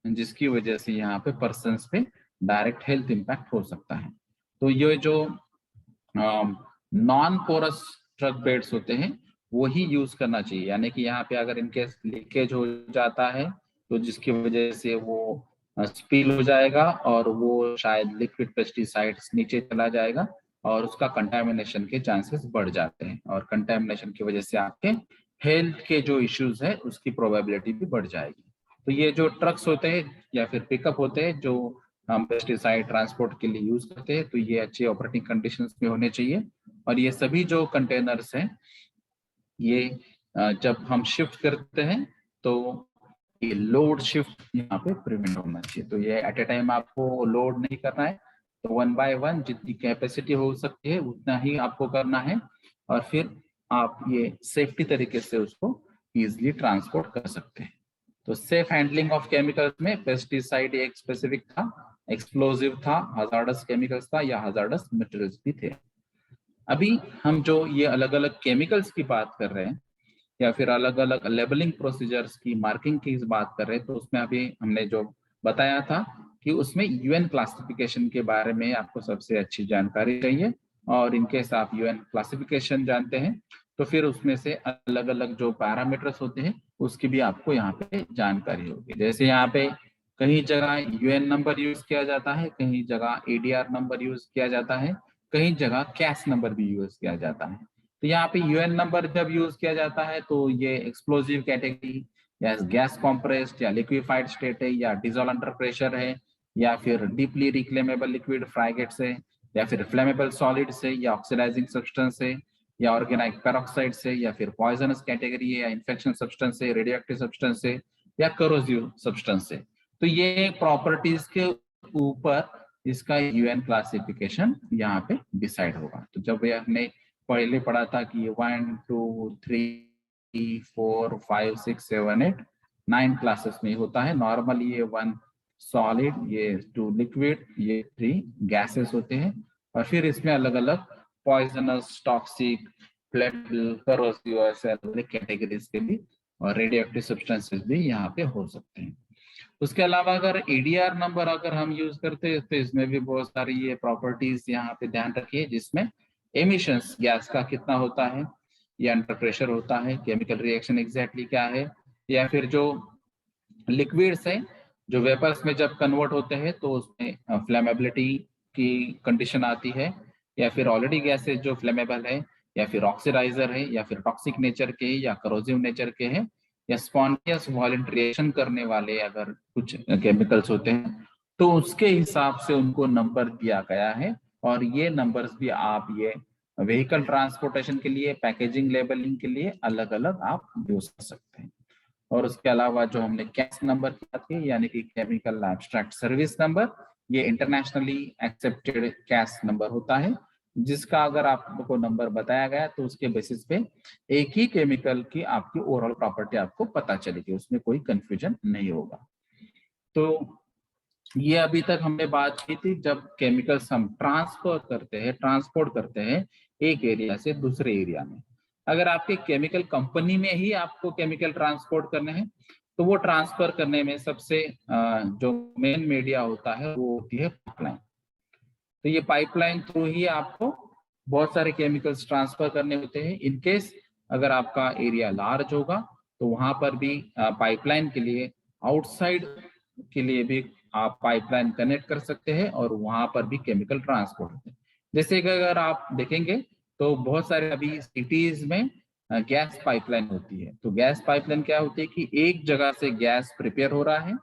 जिसकी वजह से यहाँ पे पर्सन्स पे डायरेक्ट हेल्थ इंपैक्ट हो सकता है। तो ये जो नॉन पोरस ट्रक बेड्स होते हैं वही यूज करना चाहिए, यानी कि यहाँ पे अगर इनकेस लीकेज हो जाता है तो जिसकी वजह से वो स्पिल हो जाएगा और वो शायद लिक्विड पेस्टिसाइड्स नीचे चला जाएगा और उसका कंटामिनेशन के चांसेस बढ़ जाते हैं, और कंटामिनेशन की वजह से आपके हेल्थ के जो इश्यूज है उसकी प्रोबेबिलिटी भी बढ़ जाएगी। तो ये जो ट्रक्स होते हैं या फिर पिकअप होते हैं जो हम पेस्टिसाइड ट्रांसपोर्ट के लिए यूज करते हैं, तो ये अच्छे ऑपरेटिंग कंडीशंस में होने चाहिए। और ये सभी जो कंटेनर्स हैं ये जब हम शिफ्ट करते हैं तो ये लोड शिफ्ट यहाँ पे प्रिवेंट होना चाहिए। तो ये एट ए टाइम आपको लोड नहीं करना है, तो 1 बाय 1 जितनी कैपेसिटी हो सकती है उतना ही आपको करना है, और फिर आप ये सेफ्टी तरीके से उसको इजिली ट्रांसपोर्ट कर सकते हैं। तो सेफ हैंडलिंग ऑफ केमिकल्स में पेस्टिसाइड एक स्पेसिफिक था, एक्सप्लोजिव था, हजार्डस केमिकल्स था या हजार्डस मटेरियल्स भी थे। अभी हम जो ये अलग अलग केमिकल्स की बात कर रहे हैं या फिर अलग अलग लेबलिंग प्रोसीजर्स की मार्किंग की बात कर रहे हैं, तो उसमें अभी हमने जो बताया था कि उसमें यूएन क्लासिफिकेशन के बारे में आपको सबसे अच्छी जानकारी चाहिए, और इनकेस आप यूएन क्लासिफिकेशन जानते हैं तो फिर उसमें से अलग अलग जो पैरामीटर्स होते हैं उसकी भी आपको यहाँ पे जानकारी होगी। जैसे यहाँ पे कहीं जगह यूएन नंबर यूज किया जाता है, कहीं जगह एडीआर नंबर यूज किया जाता है, कहीं जगह कैश नंबर भी यूज किया जाता है। तो यहाँ पे यूएन नंबर जब यूज किया जाता है तो ये एक्सप्लोजिव कैटेगरी या गैस कॉम्प्रेस्ड या लिक्विफाइड स्टेट है या डिजोल्व अंडर प्रेशर है या फिर डीपली रिक्लेमेबल लिक्विड फ्राइगेट्स है या फिर फ्लेमेबल सॉलिड्स है या ऑक्सीडाइजिंग सब्सटेंस है या ऑर्गेनाइक पेरोक्साइड से या फिर पॉइजनस कैटेगरी है या इन्फेक्शन सब्सटेंस है, रेडियोएक्टिव सब्सटेंस है या करोसिव सब्सटेंस है। तो ये प्रॉपर्टीज के ऊपर इसका यूएन क्लासिफिकेशन यहाँ पे डिसाइड होगा। तो जब ये हमने पहले पढ़ा था कि 1 2 3 4 5 6 7 8 9 क्लासेस में होता है। नॉर्मली ये 1 सॉलिड, ये 2 लिक्विड, ये 3 गैसेस होते हैं, और फिर इसमें अलग अलग पॉइजनस, टॉक्सिक, फ्लेमेबल, करोसिव ऐसे अलग कैटेगरीज के भी और रेडियोएक्टिव सब्सटेंसेस भी यहाँ पे हो सकते हैं। उसके अलावा अगर एडीआर नंबर अगर हम यूज करते हैं तो इसमें भी बहुत सारी ये प्रॉपर्टीज यहाँ पे ध्यान रखिए, जिसमें एमिशंस गैस का कितना होता है, या अंडर प्रेशर होता है, केमिकल रिएक्शन एग्जैक्टली क्या है, या फिर जो लिक्विड्स है जो वेपर्स में जब कन्वर्ट होते हैं तो उसमें फ्लेमेबिलिटी की कंडीशन आती है, या फिर ऑलरेडी गैसेस जो फ्लेमेबल है या फिर ऑक्सीडाइजर है या फिर टॉक्सिक नेचर के या करोजिव नेचर के हैं या स्पॉन्टेनियस वॉलेंट रिएक्शन करने वाले अगर कुछ केमिकल्स होते हैं तो उसके हिसाब से उनको नंबर दिया गया है। और ये नंबर्स भी आप ये व्हीकल ट्रांसपोर्टेशन के लिए, पैकेजिंग लेबलिंग के लिए अलग अलग आप यूज कर सकते हैं। और उसके अलावा जो हमने कैश नंबर की बात की यानी कि केमिकल एब्स्ट्रैक्ट सर्विस नंबर, ये इंटरनेशनली एक्सेप्टेड कैश नंबर होता है, जिसका अगर आपको नंबर बताया गया तो उसके बेसिस पे एक ही केमिकल की आपकी ओवरऑल प्रॉपर्टी आपको पता चलेगी, उसमें कोई कंफ्यूजन नहीं होगा। तो ये अभी तक हमने बात की थी जब केमिकल्स हम ट्रांसफर करते हैं, ट्रांसपोर्ट करते हैं एक एरिया से दूसरे एरिया में। अगर आपके केमिकल कंपनी में ही आपको केमिकल ट्रांसपोर्ट करने हैं तो वो ट्रांसफर करने में सबसे जो मेन मीडिया होता है वो होती है पाइपलाइन। तो ये पाइपलाइन थ्रू ही आपको बहुत सारे केमिकल्स ट्रांसफर करने होते हैं। इनकेस अगर आपका एरिया लार्ज होगा तो वहां पर भी पाइपलाइन के लिए आउटसाइड के लिए भी आप पाइपलाइन कनेक्ट कर सकते हैं और वहां पर भी केमिकल ट्रांसपोर्ट होते हैं। जैसे कि अगर आप देखेंगे तो बहुत सारे अभी सिटीज में गैस पाइपलाइन होती है। तो गैस पाइपलाइन क्या होती है कि एक जगह से गैस प्रिपेयर हो रहा है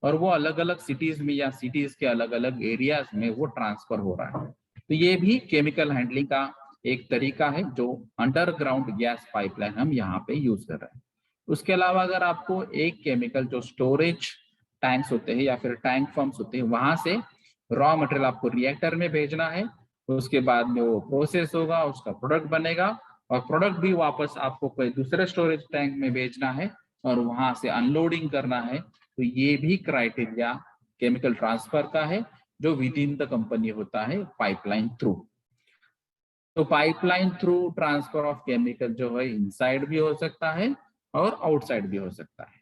और वो अलग अलग सिटीज में या सिटीज के अलग अलग एरियाज में वो ट्रांसफर हो रहा है। तो ये भी केमिकल हैंडलिंग का एक तरीका है जो अंडरग्राउंड गैस पाइपलाइन हम यहाँ पे यूज कर रहे हैं। उसके अलावा अगर आपको एक केमिकल जो स्टोरेज टैंक्स होते हैं या फिर टैंक फर्म्स होते हैं वहां से रॉ मटेरियल आपको रिएक्टर में भेजना है, उसके बाद में वो प्रोसेस होगा, उसका प्रोडक्ट बनेगा और प्रोडक्ट भी वापस आपको कोई दूसरे स्टोरेज टैंक में भेजना है और वहां से अनलोडिंग करना है। तो ये भी क्राइटेरिया केमिकल ट्रांसफर का है जो विद इन द कंपनी होता है पाइपलाइन थ्रू। तो pipeline through transfer of chemical जो है इनसाइड भी हो सकता है और आउटसाइड भी हो सकता है।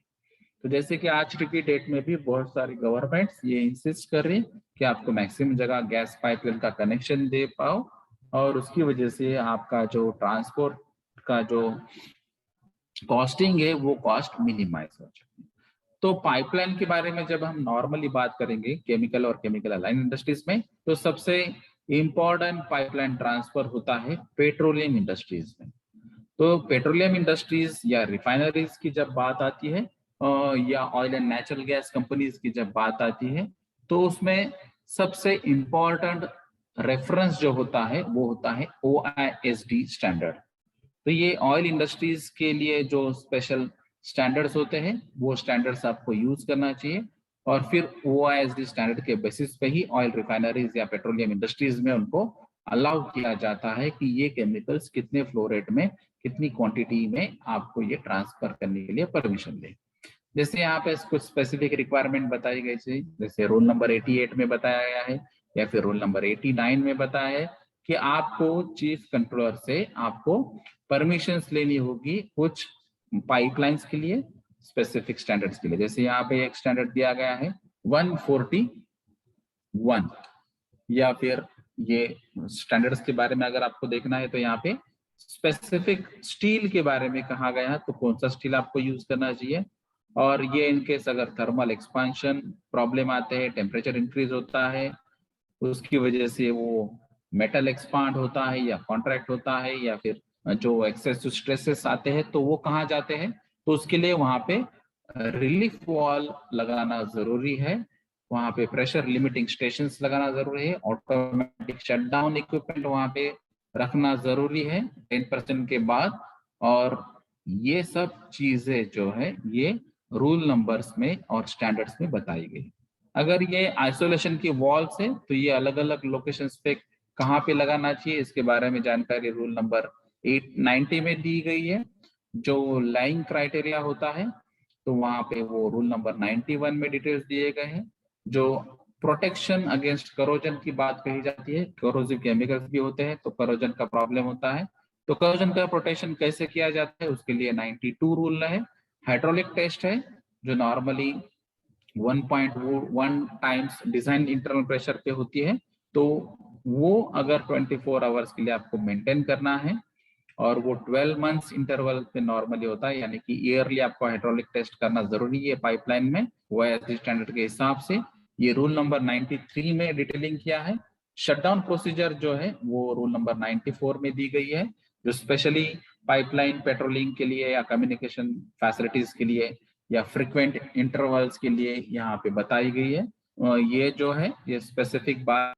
तो जैसे कि आज की डेट में भी बहुत सारी गवर्नमेंट्स ये इंसिस्ट कर रही है कि आपको मैक्सिमम जगह गैस पाइपलाइन का कनेक्शन दे पाओ और उसकी वजह से आपका जो ट्रांसपोर्ट का जो कॉस्टिंग है वो कॉस्ट मिनिमाइज हो जाए। तो पाइपलाइन के बारे में जब हम नॉर्मली बात करेंगे केमिकल और केमिकल अलाइन इंडस्ट्रीज में, तो सबसे इंपॉर्टेंट पाइपलाइन ट्रांसफर होता है पेट्रोलियम इंडस्ट्रीज में। तो पेट्रोलियम इंडस्ट्रीज या रिफाइनरीज की जब बात आती है या oil and natural gas companies की जब बात आती है, तो उसमें सबसे इंपॉर्टेंट रेफरेंस जो होता है वो होता है OISD स्टैंडर्ड। तो ये ऑयल इंडस्ट्रीज के लिए जो स्पेशल स्टैंडर्ड्स होते हैं वो स्टैंडर्ड्स आपको यूज करना चाहिए, और फिर OISD स्टैंडर्ड के बेसिस पे ही ऑयल रिफाइनरीज या पेट्रोलियम इंडस्ट्रीज में उनको अलाउ किया जाता है कि ये केमिकल्स कितने फ्लो रेट में, कितनी क्वांटिटी में आपको ये ट्रांसफर करने के लिए परमिशन दे। जैसे यहाँ पे कुछ स्पेसिफिक रिक्वायरमेंट बताई गई थी, जैसे रूल नंबर 88 में बताया गया है या फिर रूल नंबर 89 में बताया है कि आपको चीफ कंट्रोलर से आपको परमिशंस लेनी होगी कुछ पाइपलाइंस के लिए, स्पेसिफिक स्टैंडर्ड्स के लिए। जैसे यहाँ पे एक स्टैंडर्ड दिया गया है 141, या फिर ये स्टैंडर्ड्स के बारे में अगर आपको देखना है तो यहाँ पे स्पेसिफिक स्टील के बारे में कहा गया है, तो कौन सा स्टील आपको यूज करना चाहिए। और ये इनकेस अगर थर्मल एक्सपांशन प्रॉब्लम आते हैं, टेम्परेचर इंक्रीज होता है, उसकी वजह से वो मेटल एक्सपांड होता है या कॉन्ट्रैक्ट होता है, या फिर जो एक्सेसिव स्ट्रेसेस आते हैं तो वो कहाँ जाते हैं, तो उसके लिए वहां पे रिलीफ वॉल लगाना जरूरी है, वहां पे प्रेशर लिमिटिंग स्टेशंस लगाना जरूरी है, ऑटोमेटिक शटडाउन इक्विपमेंट वहां पे रखना जरूरी है 10% के बाद। और ये सब चीजें जो है ये रूल नंबर्स में और स्टैंडर्ड्स में बताई गई। अगर ये आइसोलेशन की वॉल्स है तो ये अलग अलग लोकेशंस पे कहाँ पे लगाना चाहिए, इसके बारे में जानकारी रूल नंबर 890 में दी गई है। जो लाइंग क्राइटेरिया होता है तो वहां पे वो रूल नंबर 91 में डिटेल्स दिए गए हैं। जो प्रोटेक्शन अगेंस्ट करोजन की बात कही जाती है, करोजिव केमिकल्स भी होते हैं तो करोजन का प्रॉब्लम होता है, तो करोजन का प्रोटेक्शन कैसे किया जाता है उसके लिए 92 रूल है। हाइड्रोलिक टेस्ट है जो normally 1.1 times design internal pressure पे होती है, तो वो अगर 24 आवर्स के लिए आपको मेंटेन करना है, और वो 12 मंथ्स इंटरवल पे नॉर्मली होता है, यानी कि ईयरली आपको हाइड्रोलिक टेस्ट करना जरूरी है पाइपलाइन में OISD स्टैंडर्ड के हिसाब से। ये रूल नंबर 93 में डिटेलिंग किया है। शटडाउन प्रोसीजर जो है वो रूल नंबर 94 में दी गई है, जो स्पेशली पाइपलाइन पेट्रोलिंग के लिए या कम्युनिकेशन फैसिलिटीज के लिए या फ्रीक्वेंट इंटरवल्स के लिए यहाँ पे बताई गई है। ये जो है ये स्पेसिफिक बात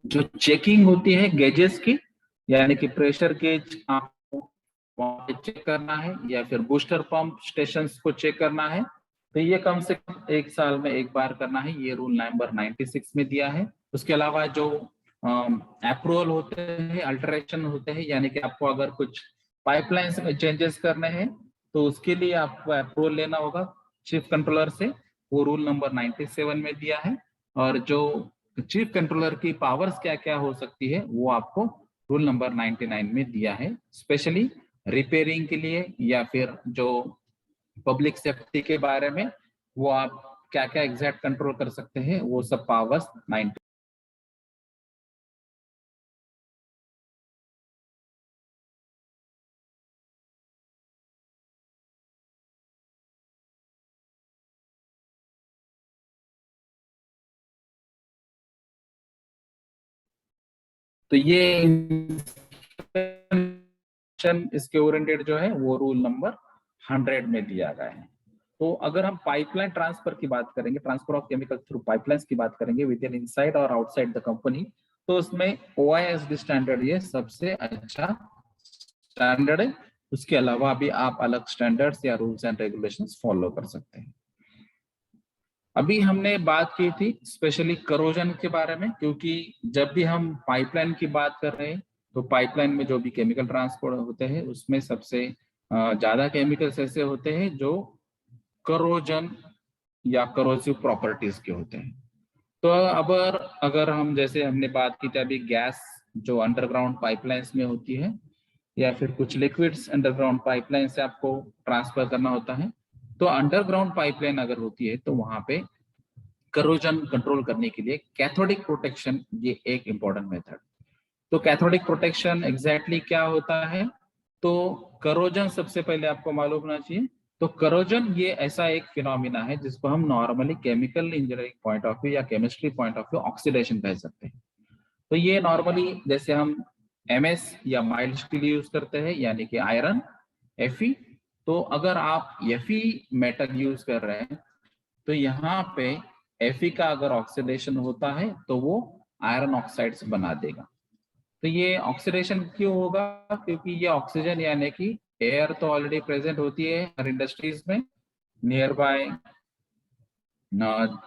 जो चेकिंग होती है गेजेस की, यानी कि प्रेशर गेज आपको चेक करना है या फिर बूस्टर पंप स्टेशन को चेक करना है, तो ये कम से कम 1 साल में एक बार करना है, ये रूल नंबर 96 में दिया है। उसके अलावा जो अप्रूवल होते हैं, अल्टरेशन होते हैं, यानी कि आपको अगर कुछ पाइपलाइंस में चेंजेस करने हैं तो उसके लिए आपको अप्रूवल लेना होगा चीफ कंट्रोलर से, वो रूल नंबर 97 में दिया है। और जो चीफ कंट्रोलर की पावर्स क्या क्या हो सकती है वो आपको रूल नंबर 99 में दिया है, स्पेशली रिपेयरिंग के लिए या फिर जो पब्लिक सेफ्टी के बारे में वो आप क्या क्या एग्जैक्ट कंट्रोल कर सकते हैं, वो सब पावर्स 90। तो ये इसके ओरिएंटेड जो है वो रूल नंबर 100 में दिया गया है। तो अगर हम पाइपलाइन ट्रांसफर की बात करेंगे, transfer of chemical through pipelines की बात करेंगे विद इन इनसाइड और आउटसाइड द कंपनी, तो उसमें OISD स्टैंडर्ड ये सबसे अच्छा स्टैंडर्ड है। उसके अलावा भी आप अलग स्टैंडर्ड्स या रूल्स एंड रेगुलेशंस फॉलो कर सकते हैं। अभी हमने बात की थी स्पेशली करोजन के बारे में, क्योंकि जब भी हम पाइपलाइन की बात कर रहे हैं तो पाइपलाइन में जो भी केमिकल ट्रांसपोर्ट होते हैं उसमें सबसे ज्यादा केमिकल्स ऐसे होते हैं जो करोजन या करोसिव प्रॉपर्टीज के होते हैं। तो अब अगर हम जैसे हमने बात की थी अभी गैस जो अंडरग्राउंड पाइपलाइंस में होती है, या फिर कुछ लिक्विड्स अंडरग्राउंड पाइपलाइन से आपको ट्रांसफर करना होता है। तो अंडरग्राउंड पाइपलाइन अगर होती है तो वहां पे करोजन कंट्रोल करने के लिए कैथोडिक प्रोटेक्शन ये एक इंपॉर्टेंट मेथड। तो कैथोडिक प्रोटेक्शन एग्जैक्टली क्या होता है? तो करोजन सबसे पहले आपको मालूम होना चाहिए। तो करोजन ये ऐसा एक फिनोमिना है जिसको हम normally chemical engineering point of view या chemistry point of view oxidation कह सकते हैं। तो ये नॉर्मली जैसे हम MS या माइल्ड स्टील यूज करते हैं यानी कि आयरन Fe, तो अगर आप Fe मेटल यूज कर रहे हैं तो यहाँ पे Fe का अगर ऑक्सीडेशन होता है तो वो आयरन ऑक्साइड्स बना देगा। तो ये ऑक्सीडेशन क्यों होगा? क्योंकि ये ऑक्सीजन यानी कि एयर तो ऑलरेडी प्रेजेंट होती है हर इंडस्ट्रीज में नियर बाय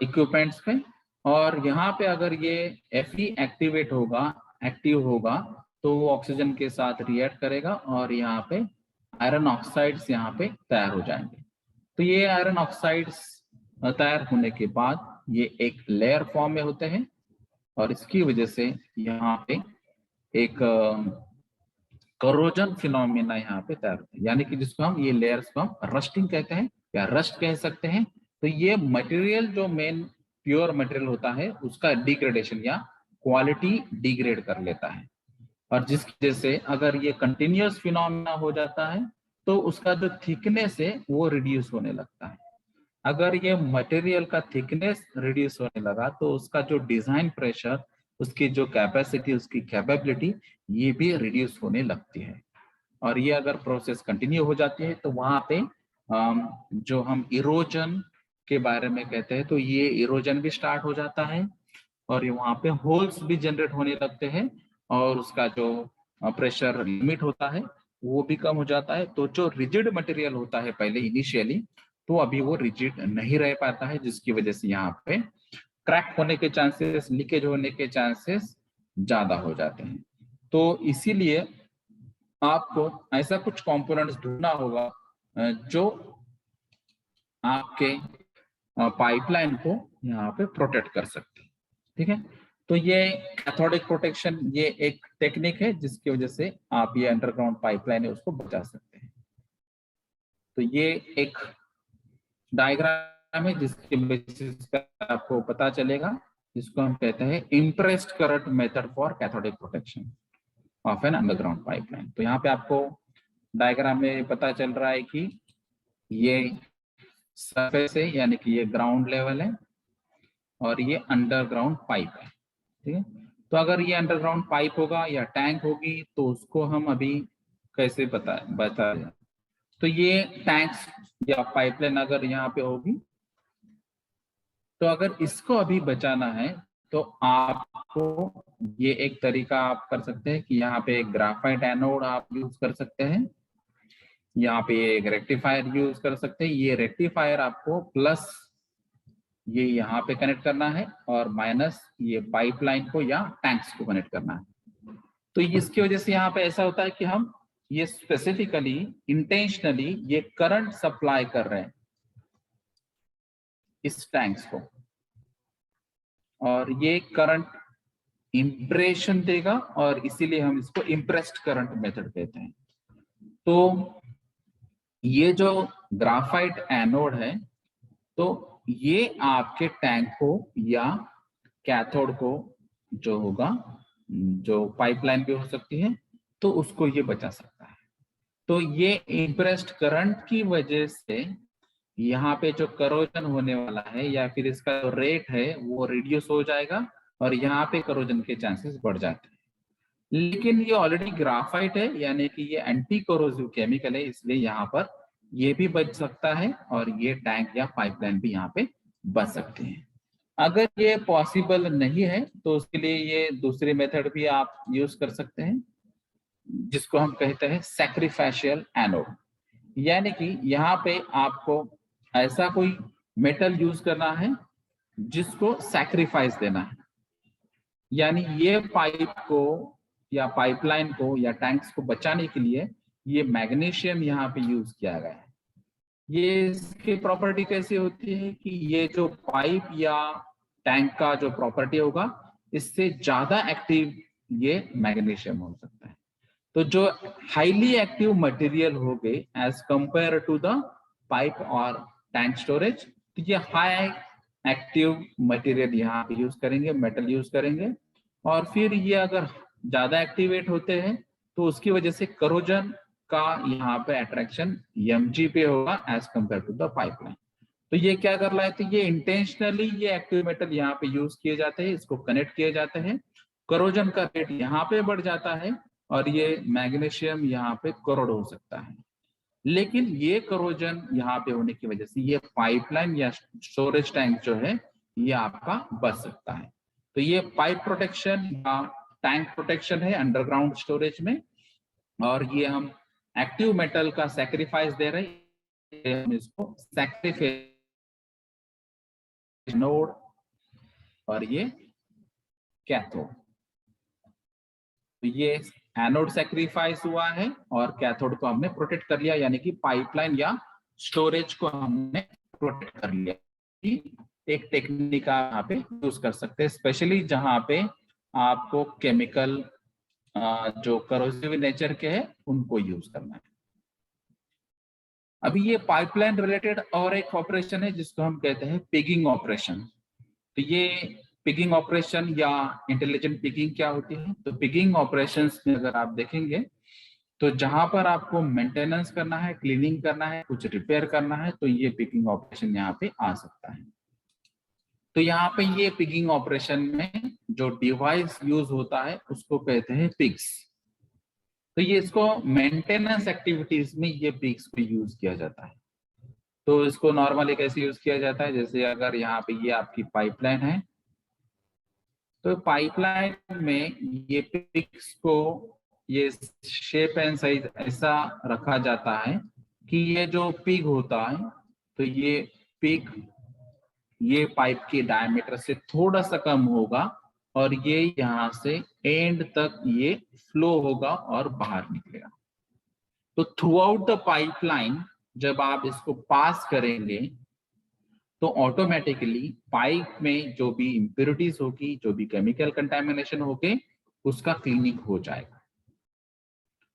इक्विपमेंट्स पे, और यहाँ पे अगर ये Fe एक्टिवेट होगा, एक्टिव होगा, तो वो ऑक्सीजन के साथ रिएक्ट करेगा और यहाँ पे आयरन ऑक्साइड्स यहाँ पे तैयार हो जाएंगे। तो ये आयरन ऑक्साइड्स तैयार होने के बाद ये एक लेयर फॉर्म में होते हैं और इसकी वजह से यहाँ पे एक करोजन फिनोमिना यहाँ पे तैयार होता है, यानी कि जिसको हम ये लेयर्स को हम रस्टिंग कहते हैं या रस्ट कह सकते हैं। तो ये मटेरियल जो मेन प्योर मटेरियल होता है उसका डिग्रेडेशन या क्वालिटी डिग्रेड कर लेता है, और जिसकी वजह से अगर ये कंटिन्यूअस फिनोमिना हो जाता है तो उसका जो थिकनेस है वो रिड्यूस होने लगता है। अगर ये मटेरियल का थिकनेस रिड्यूस होने लगा तो उसका जो डिजाइन प्रेशर, उसकी जो कैपेसिटी, उसकी कैपेबिलिटी ये भी रिड्यूस होने लगती है। और ये अगर प्रोसेस कंटिन्यू हो जाती है तो वहां पे जो हम इरोजन के बारे में कहते हैं तो ये इरोजन भी स्टार्ट हो जाता है और ये वहां पे होल्स भी जनरेट होने लगते हैं और उसका जो प्रेशर लिमिट होता है वो भी कम हो जाता है। तो जो रिजिड मटेरियल होता है पहले इनिशियली, तो अभी वो रिजिड नहीं रह पाता है, जिसकी वजह से यहाँ पे क्रैक होने के चांसेस, लीकेज होने के चांसेस ज्यादा हो जाते हैं। तो इसीलिए आपको ऐसा कुछ कंपोनेंट्स ढूंढना होगा जो आपके पाइपलाइन को यहाँ पे प्रोटेक्ट कर सकते हैं। ठीक है, तो ये कैथोडिक प्रोटेक्शन ये एक टेक्निक है जिसकी वजह से आप ये अंडरग्राउंड पाइपलाइन है उसको बचा सकते हैं। तो ये एक डायग्राम है जिसके बेसिस पर आपको पता चलेगा, जिसको हम कहते हैं impressed current method for cathodic protection of an underground pipeline. तो यहाँ पे आपको डायग्राम में पता चल रहा है कि ये सरफेस है यानी कि ये ग्राउंड लेवल है और ये अंडरग्राउंड पाइप है। ठीक है, तो अगर ये अंडरग्राउंड पाइप होगा या टैंक होगी तो उसको हम अभी कैसे बता दें। तो ये टैंक्स या पाइपलाइन अगर यहाँ पे होगी तो अगर इसको अभी बचाना है तो आपको ये एक तरीका आप कर सकते हैं कि यहाँ पे एक ग्राफाइट एनोड आप यूज कर सकते हैं, यहाँ पे एक रेक्टिफायर यूज कर सकते हैं। ये रेक्टिफायर आपको प्लस ये यहाँ पे कनेक्ट करना है और माइनस ये पाइपलाइन को या टैंक्स को कनेक्ट करना है। तो इसकी वजह से यहाँ पे ऐसा होता है कि हम ये स्पेसिफिकली इंटेंशनली ये करंट सप्लाई कर रहे हैं इस टैंक्स को, और ये करंट इंप्रेशन देगा और इसीलिए हम इसको इंप्रेस्ड करंट मेथड कहते हैं। तो ये जो ग्राफाइट एनोड है तो ये आपके टैंक को या कैथोड को जो होगा, जो पाइपलाइन भी हो सकती है, तो उसको ये बचा सकता है। तो ये इंप्रेस्ड करंट की वजह से यहाँ पे जो करोजन होने वाला है या फिर इसका जो रेट है वो रिड्यूस हो जाएगा और यहाँ पे करोजन के चांसेस बढ़ जाते हैं। लेकिन ये ऑलरेडी ग्राफाइट है यानी कि ये एंटी कोरोसिव केमिकल है, इसलिए यहाँ पर ये भी बच सकता है और ये टैंक या पाइपलाइन भी यहाँ पे बच सकते हैं। अगर ये पॉसिबल नहीं है तो उसके लिए ये दूसरी मेथड भी आप यूज कर सकते हैं जिसको हम कहते हैं सैक्रिफिशियल एनोड, यानी कि यहाँ पे आपको ऐसा कोई मेटल यूज करना है जिसको सैक्रिफाइस देना है, यानी ये पाइप को या पाइपलाइन को या टैंक्स को बचाने के लिए ये मैग्नीशियम यहाँ पे यूज किया गया है। ये इसकी प्रॉपर्टी कैसी होती है कि ये जो पाइप या टैंक का जो प्रॉपर्टी होगा इससे ज्यादा एक्टिव ये मैग्नीशियम हो सकता है। तो जो हाईली एक्टिव मटेरियल हो गए as compare to the pipe और टैंक स्टोरेज, तो ये हाई एक्टिव मटेरियल यहाँ पे यूज करेंगे, मेटल यूज करेंगे। और फिर ये अगर ज्यादा एक्टिवेट होते हैं तो उसकी वजह से करोजन का यहाँ पे अट्रैक्शन mg पे होगा as compare to the pipeline. तो ये क्या कर रहा है, तो ये इंटेंशनली ये एक्टिव मेटल यहाँ पे यूज किए जाते हैं, इसको कनेक्ट किए जाते हैं, करोजन का रेट यहाँ पे बढ़ जाता है और ये मैग्नीशियम यहाँ पे करोड़ हो सकता है। लेकिन ये करोजन यहाँ पे होने की वजह से ये पाइपलाइन या स्टोरेज टैंक जो है ये आपका बच सकता है। तो ये पाइप प्रोटेक्शन या टैंक प्रोटेक्शन है अंडरग्राउंड स्टोरेज में। और ये हम एक्टिव मेटल का सैक्रिफाइस दे रहे हैं, हम इसको सैक्रिफाइस नोड और ये कैथोड। तो ये एनोड सैक्रिफाइस हुआ है और कैथोड को हमने प्रोटेक्ट कर लिया, यानी कि पाइपलाइन या स्टोरेज को हमने प्रोटेक्ट कर लिया। एक टेक्निक आप यहाँ पे यूज कर सकते हैं, स्पेशली जहां पे आपको केमिकल जो करोसिव नेचर के हैं उनको यूज करना है। अभी ये पाइपलाइन रिलेटेड और एक ऑपरेशन है जिसको हम कहते हैं पिगिंग ऑपरेशन। तो ये पिगिंग ऑपरेशन या इंटेलिजेंट पिगिंग क्या होती है, तो पिगिंग ऑपरेशंस में अगर आप देखेंगे तो जहां पर आपको मेंटेनेंस करना है, क्लीनिंग करना है, कुछ रिपेयर करना है, तो ये पिगिंग ऑपरेशन यहाँ पे आ सकता है। तो यहाँ पे ये पिगिंग ऑपरेशन में जो डिवाइस यूज होता है उसको कहते हैं पिग्स। तो ये इसको मेंटेनेंस एक्टिविटीज में ये पिग्स को यूज किया जाता है। तो इसको नॉर्मली कैसे यूज किया जाता है, जैसे अगर यहाँ पे ये आपकी पाइपलाइन है, तो पाइपलाइन में ये पिग्स को ये शेप एंड साइज ऐसा रखा जाता है कि ये जो पिग होता है तो ये पिग ये पाइप के डायमीटर से थोड़ा सा कम होगा और ये यहाँ से एंड तक ये फ्लो होगा और बाहर निकलेगा। तो थ्रू आउट द पाइपलाइन जब आप इसको पास करेंगे तो ऑटोमेटिकली पाइप में जो भी इम्प्योरिटीज होगी, जो भी केमिकल कंटामिनेशन होगी, उसका क्लीनिंग हो जाएगा।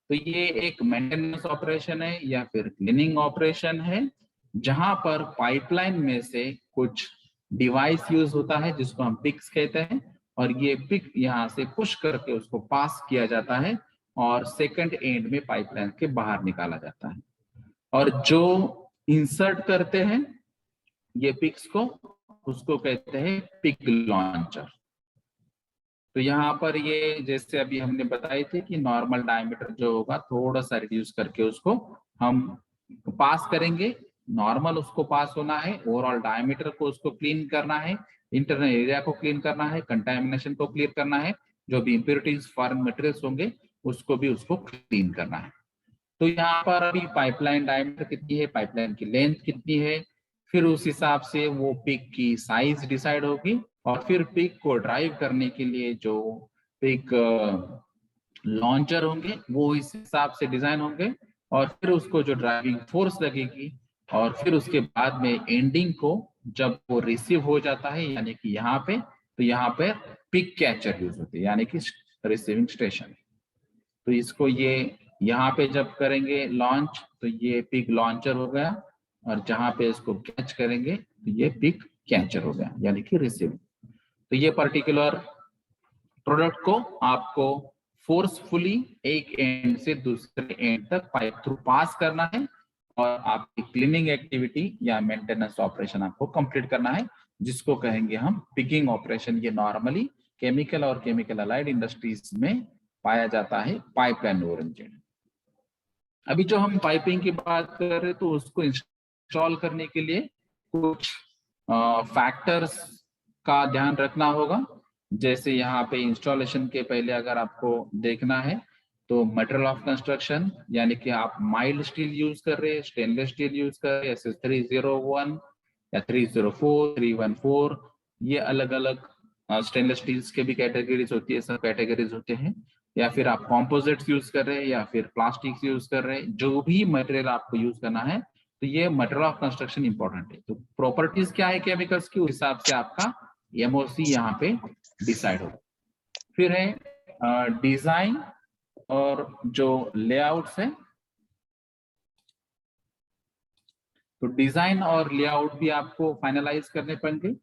तो ये एक मेंटेनेंस ऑपरेशन है या फिर क्लीनिंग ऑपरेशन है, जहां पर पाइपलाइन में से कुछ डिवाइस यूज होता है जिसको हम पिक्स कहते हैं, और ये पिक यहाँ से पुश करके उसको पास किया जाता है और सेकंड एंड में पाइपलाइन के बाहर निकाला जाता है। और जो इंसर्ट करते हैं ये पिक्स को, उसको कहते हैं पिक लॉन्चर। तो यहाँ पर ये जैसे अभी हमने बताए थे कि नॉर्मल डायमीटर जो होगा थोड़ा सा रिड्यूस करके उसको हम पास करेंगे, नॉर्मल उसको पास होना है, ओवरऑल डायमीटर को उसको क्लीन करना है, इंटरनल एरिया को क्लीन करना है, कंटामिनेशन को क्लियर करना है, जो भी इम्प्योरिटीज फॉरेन मटेरियल्स होंगे उसको भी उसको क्लीन करना है। तो यहाँ पर अभी पाइपलाइन डायमीटर कितनी है, पाइपलाइन की लेंथ कितनी है, फिर उस हिसाब से वो पिक की साइज डिसाइड होगी और फिर पिक को ड्राइव करने के लिए जो पिक लॉन्चर होंगे वो इस हिसाब से डिजाइन होंगे और फिर उसको जो ड्राइविंग फोर्स लगेगी और फिर उसके बाद में एंडिंग को जब वो रिसीव हो जाता है यानी कि यहाँ पे, तो यहाँ पे पिक कैचर यूज होती है यानी कि रिसीविंग स्टेशन। तो इसको ये यहाँ पे जब करेंगे लॉन्च तो ये पिक लॉन्चर हो गया और जहां पे इसको कैच करेंगे तो ये पिक कैचर हो गया यानी कि रिसीविंग। तो ये पर्टिकुलर प्रोडक्ट को आपको फोर्सफुली एक एंड से दूसरे एंड तक पाइप थ्रू पास करना है और आपकी क्लीनिंग एक्टिविटी या मेंटेनेंस ऑपरेशन आपको कंप्लीट करना है, जिसको कहेंगे हम पिकिंग ऑपरेशन। ये नॉर्मली केमिकल और केमिकल अलाइड इंडस्ट्रीज में पाया जाता है पाइपलाइन ओरिएंटेड। अभी जो हम पाइपिंग की बात कर रहे हैं तो उसको इंस्टॉल करने के लिए कुछ फैक्टर्स का ध्यान रखना होगा। जैसे यहाँ पे इंस्टॉलेशन के पहले अगर आपको देखना है तो मटेरियल ऑफ कंस्ट्रक्शन, यानी कि आप माइल्ड स्टील यूज कर रहे हैं, स्टेनलेस स्टील यूज कर रहे हैं, SS301 या 304, 314, ये अलग अलग स्टेनलेस स्टील्स के भी कैटेगरीज होती है, सब कैटेगरीज होते हैं, या फिर आप कॉम्पोजिट्स यूज कर रहे हैं या फिर प्लास्टिक्स यूज कर रहे हैं, जो भी मटेरियल आपको यूज करना है तो ये मटेरियल ऑफ कंस्ट्रक्शन इंपॉर्टेंट है। तो प्रॉपर्टीज क्या है केमिकल्स की, उस हिसाब से आपका MOC यहाँ पे डिसाइड होगा। फिर है डिजाइन और जो लेआउट्स है, तो डिजाइन और लेआउट भी आपको फाइनलाइज करने पड़ेंगे।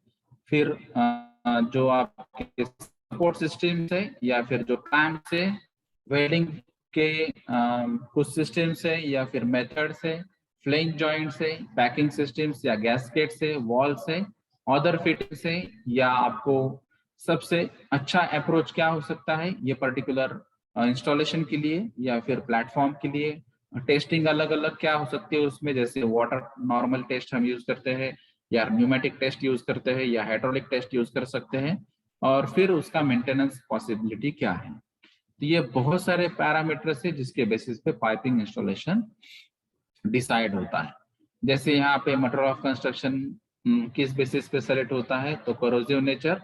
फिर जो आपके सपोर्ट सिस्टम है या फिर जो क्लैंप्स है, वेल्डिंग के कुछ सिस्टम्स है या फिर मेथड्स है, फ्लेंज जॉइंट्स है, पैकिंग सिस्टम्स या गैस्केट्स है, वॉल्स है, अदर फिटिंग्स है, या आपको सबसे अच्छा अप्रोच क्या हो सकता है ये पर्टिकुलर इंस्टॉलेशन के लिए या फिर प्लेटफॉर्म के लिए। टेस्टिंग अलग अलग क्या हो सकती है उसमें, जैसे वाटर नॉर्मल टेस्ट हम यूज करते हैं, या न्यूमेटिक टेस्ट यूज करते हैं, या हाइड्रोलिक टेस्ट यूज कर सकते हैं, और फिर उसका मेंटेनेंस पॉसिबिलिटी क्या है। तो ये बहुत सारे पैरामीटर्स है जिसके बेसिस पे पाइपिंग इंस्टॉलेशन डिसाइड होता है। जैसे यहाँ पे मटेरियल ऑफ कंस्ट्रक्शन किस बेसिस पे सेलेक्ट होता है, तो corrosive nature,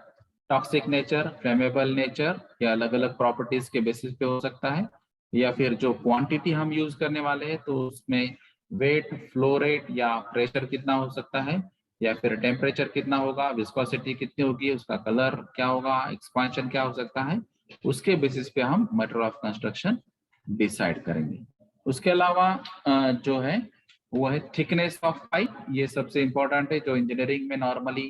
toxic nature, flammable nature, या अलग अलग प्रॉपर्टीज के बेसिस पे हो सकता है, या फिर जो क्वांटिटी हम यूज करने वाले हैं तो उसमें वेट, फ्लो रेट या प्रेशर कितना हो सकता है, या फिर टेम्परेचर कितना होगा, विस्कोसिटी कितनी होगी, उसका कलर क्या होगा, एक्सपांशन क्या हो सकता है, उसके बेसिस पे हम मटेरियल ऑफ कंस्ट्रक्शन डिसाइड करेंगे। उसके अलावा जो है वो है थिकनेस ऑफ पाइप। ये सबसे इंपॉर्टेंट है, जो इंजीनियरिंग में नॉर्मली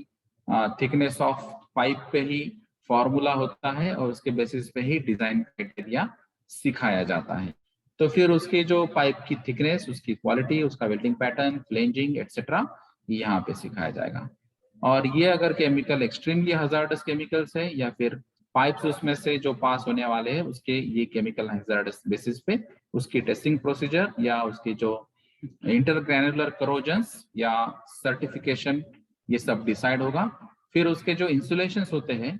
थिकनेस ऑफ पाइप पे ही फॉर्मूला होता है और उसके बेसिस पे ही डिजाइन क्राइटेरिया सिखाया जाता है। तो फिर उसके जो पाइप की थिकनेस, उसकी क्वालिटी, उसका वेल्डिंग पैटर्न, फ्लेंजिंग एक्सेट्रा यहाँ पे सिखाया जाएगा। और ये अगर केमिकल एक्सट्रीमली हजार्डस केमिकल्स है या फिर पाइप्स उसमें से जो पास होने वाले हैं उसके ये केमिकल हजार्डस बेसिस पे उसकी टेस्टिंग प्रोसीजर या उसकी जो इंटरग्रेनुलर करोजन्स या सर्टिफिकेशन, ये सब डिसाइड होगा। फिर उसके जो इंसुलेशंस होते हैं,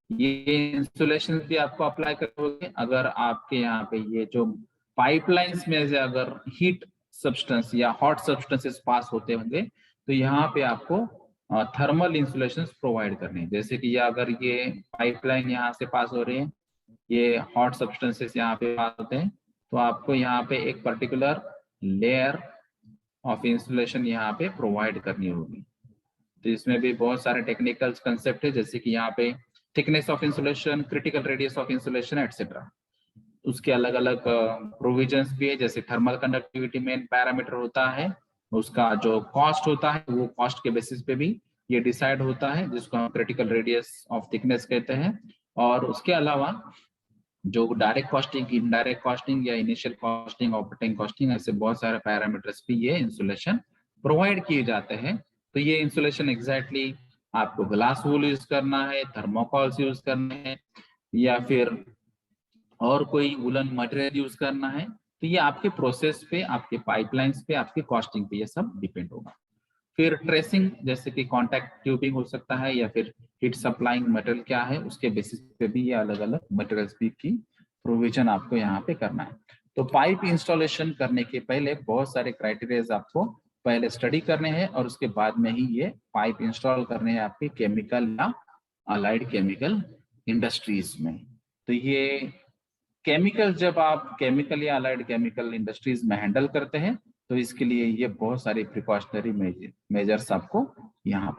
ये इंसुलेशन भी आपको अप्लाई करोगे अगर आपके यहाँ पे ये जो पाइपलाइंस में से अगर हीट सब्सटेंस या हॉट सब्सटेंसेस पास होते होंगे तो यहाँ पे आपको थर्मल इंसुलेशन प्रोवाइड करने हैं। जैसे कि अगर ये पाइपलाइन यहाँ से पास हो रही है, ये हॉट सब्सटेंसेस यहाँ पे पास होते हैं, तो आपको यहाँ पे एक पर्टिकुलर लेयर ऑफ इंसुलेशन यहाँ पे प्रोवाइड करनी होगी। तो इसमें भी बहुत सारे टेक्निकल कंसेप्ट है, जैसे कि यहाँ पे thickness of insulation, critical radius of insulation etcetera. उसके अलग अलग प्रोविजंस भी है, जैसे थर्मल कंडक्टिविटी मेन पैरामीटर होता है, उसका जो कॉस्ट होता है वो कॉस्ट के बेसिस पे भी ये डिसाइड होता है, जिसको हम क्रिटिकल रेडियस ऑफ थिकनेस कहते हैं। और उसके अलावा जो डायरेक्ट कॉस्टिंग, इनडायरेक्ट कॉस्टिंग या इनिशियल कॉस्टिंग, ऑपरेटिंग कॉस्टिंग, ऐसे बहुत सारे पैरामीटर्स भी ये इंसुलेशन प्रोवाइड किए जाते हैं। तो ये इंसुलेशन एग्जैक्टली आपको ग्लास वूल यूज करना है, थर्मोकॉल्स यूज करने हैं, या फिर और कोई वुलन मटेरियल यूज करना है, तो ये आपके प्रोसेस पे, आपके पाइपलाइंस पे, आपके कॉस्टिंग पे ये सब डिपेंड होगा। फिर ट्रेसिंग, जैसे कि कॉन्टैक्ट ट्यूबिंग हो सकता है या फिर हीट सप्लाइंग मटेरियल क्या है, उसके बेसिस पे भी ये अलग अलग मटेरियल्स भी की प्रोविजन आपको यहाँ पे करना है। तो पाइप इंस्टॉलेशन करने के पहले बहुत सारे क्राइटेरियाज आपको पहले स्टडी करने हैं और उसके बाद में ही ये पाइप इंस्टॉल करने हैं आपके केमिकल या अलाइड केमिकल इंडस्ट्रीज में। तो ये केमिकल, जब आप केमिकल या अलाइड केमिकल इंडस्ट्रीज में हैंडल करते हैं तो इसके लिए ये बहुत सारी प्रिकॉशनरी मेजर्स आपको यहाँ पे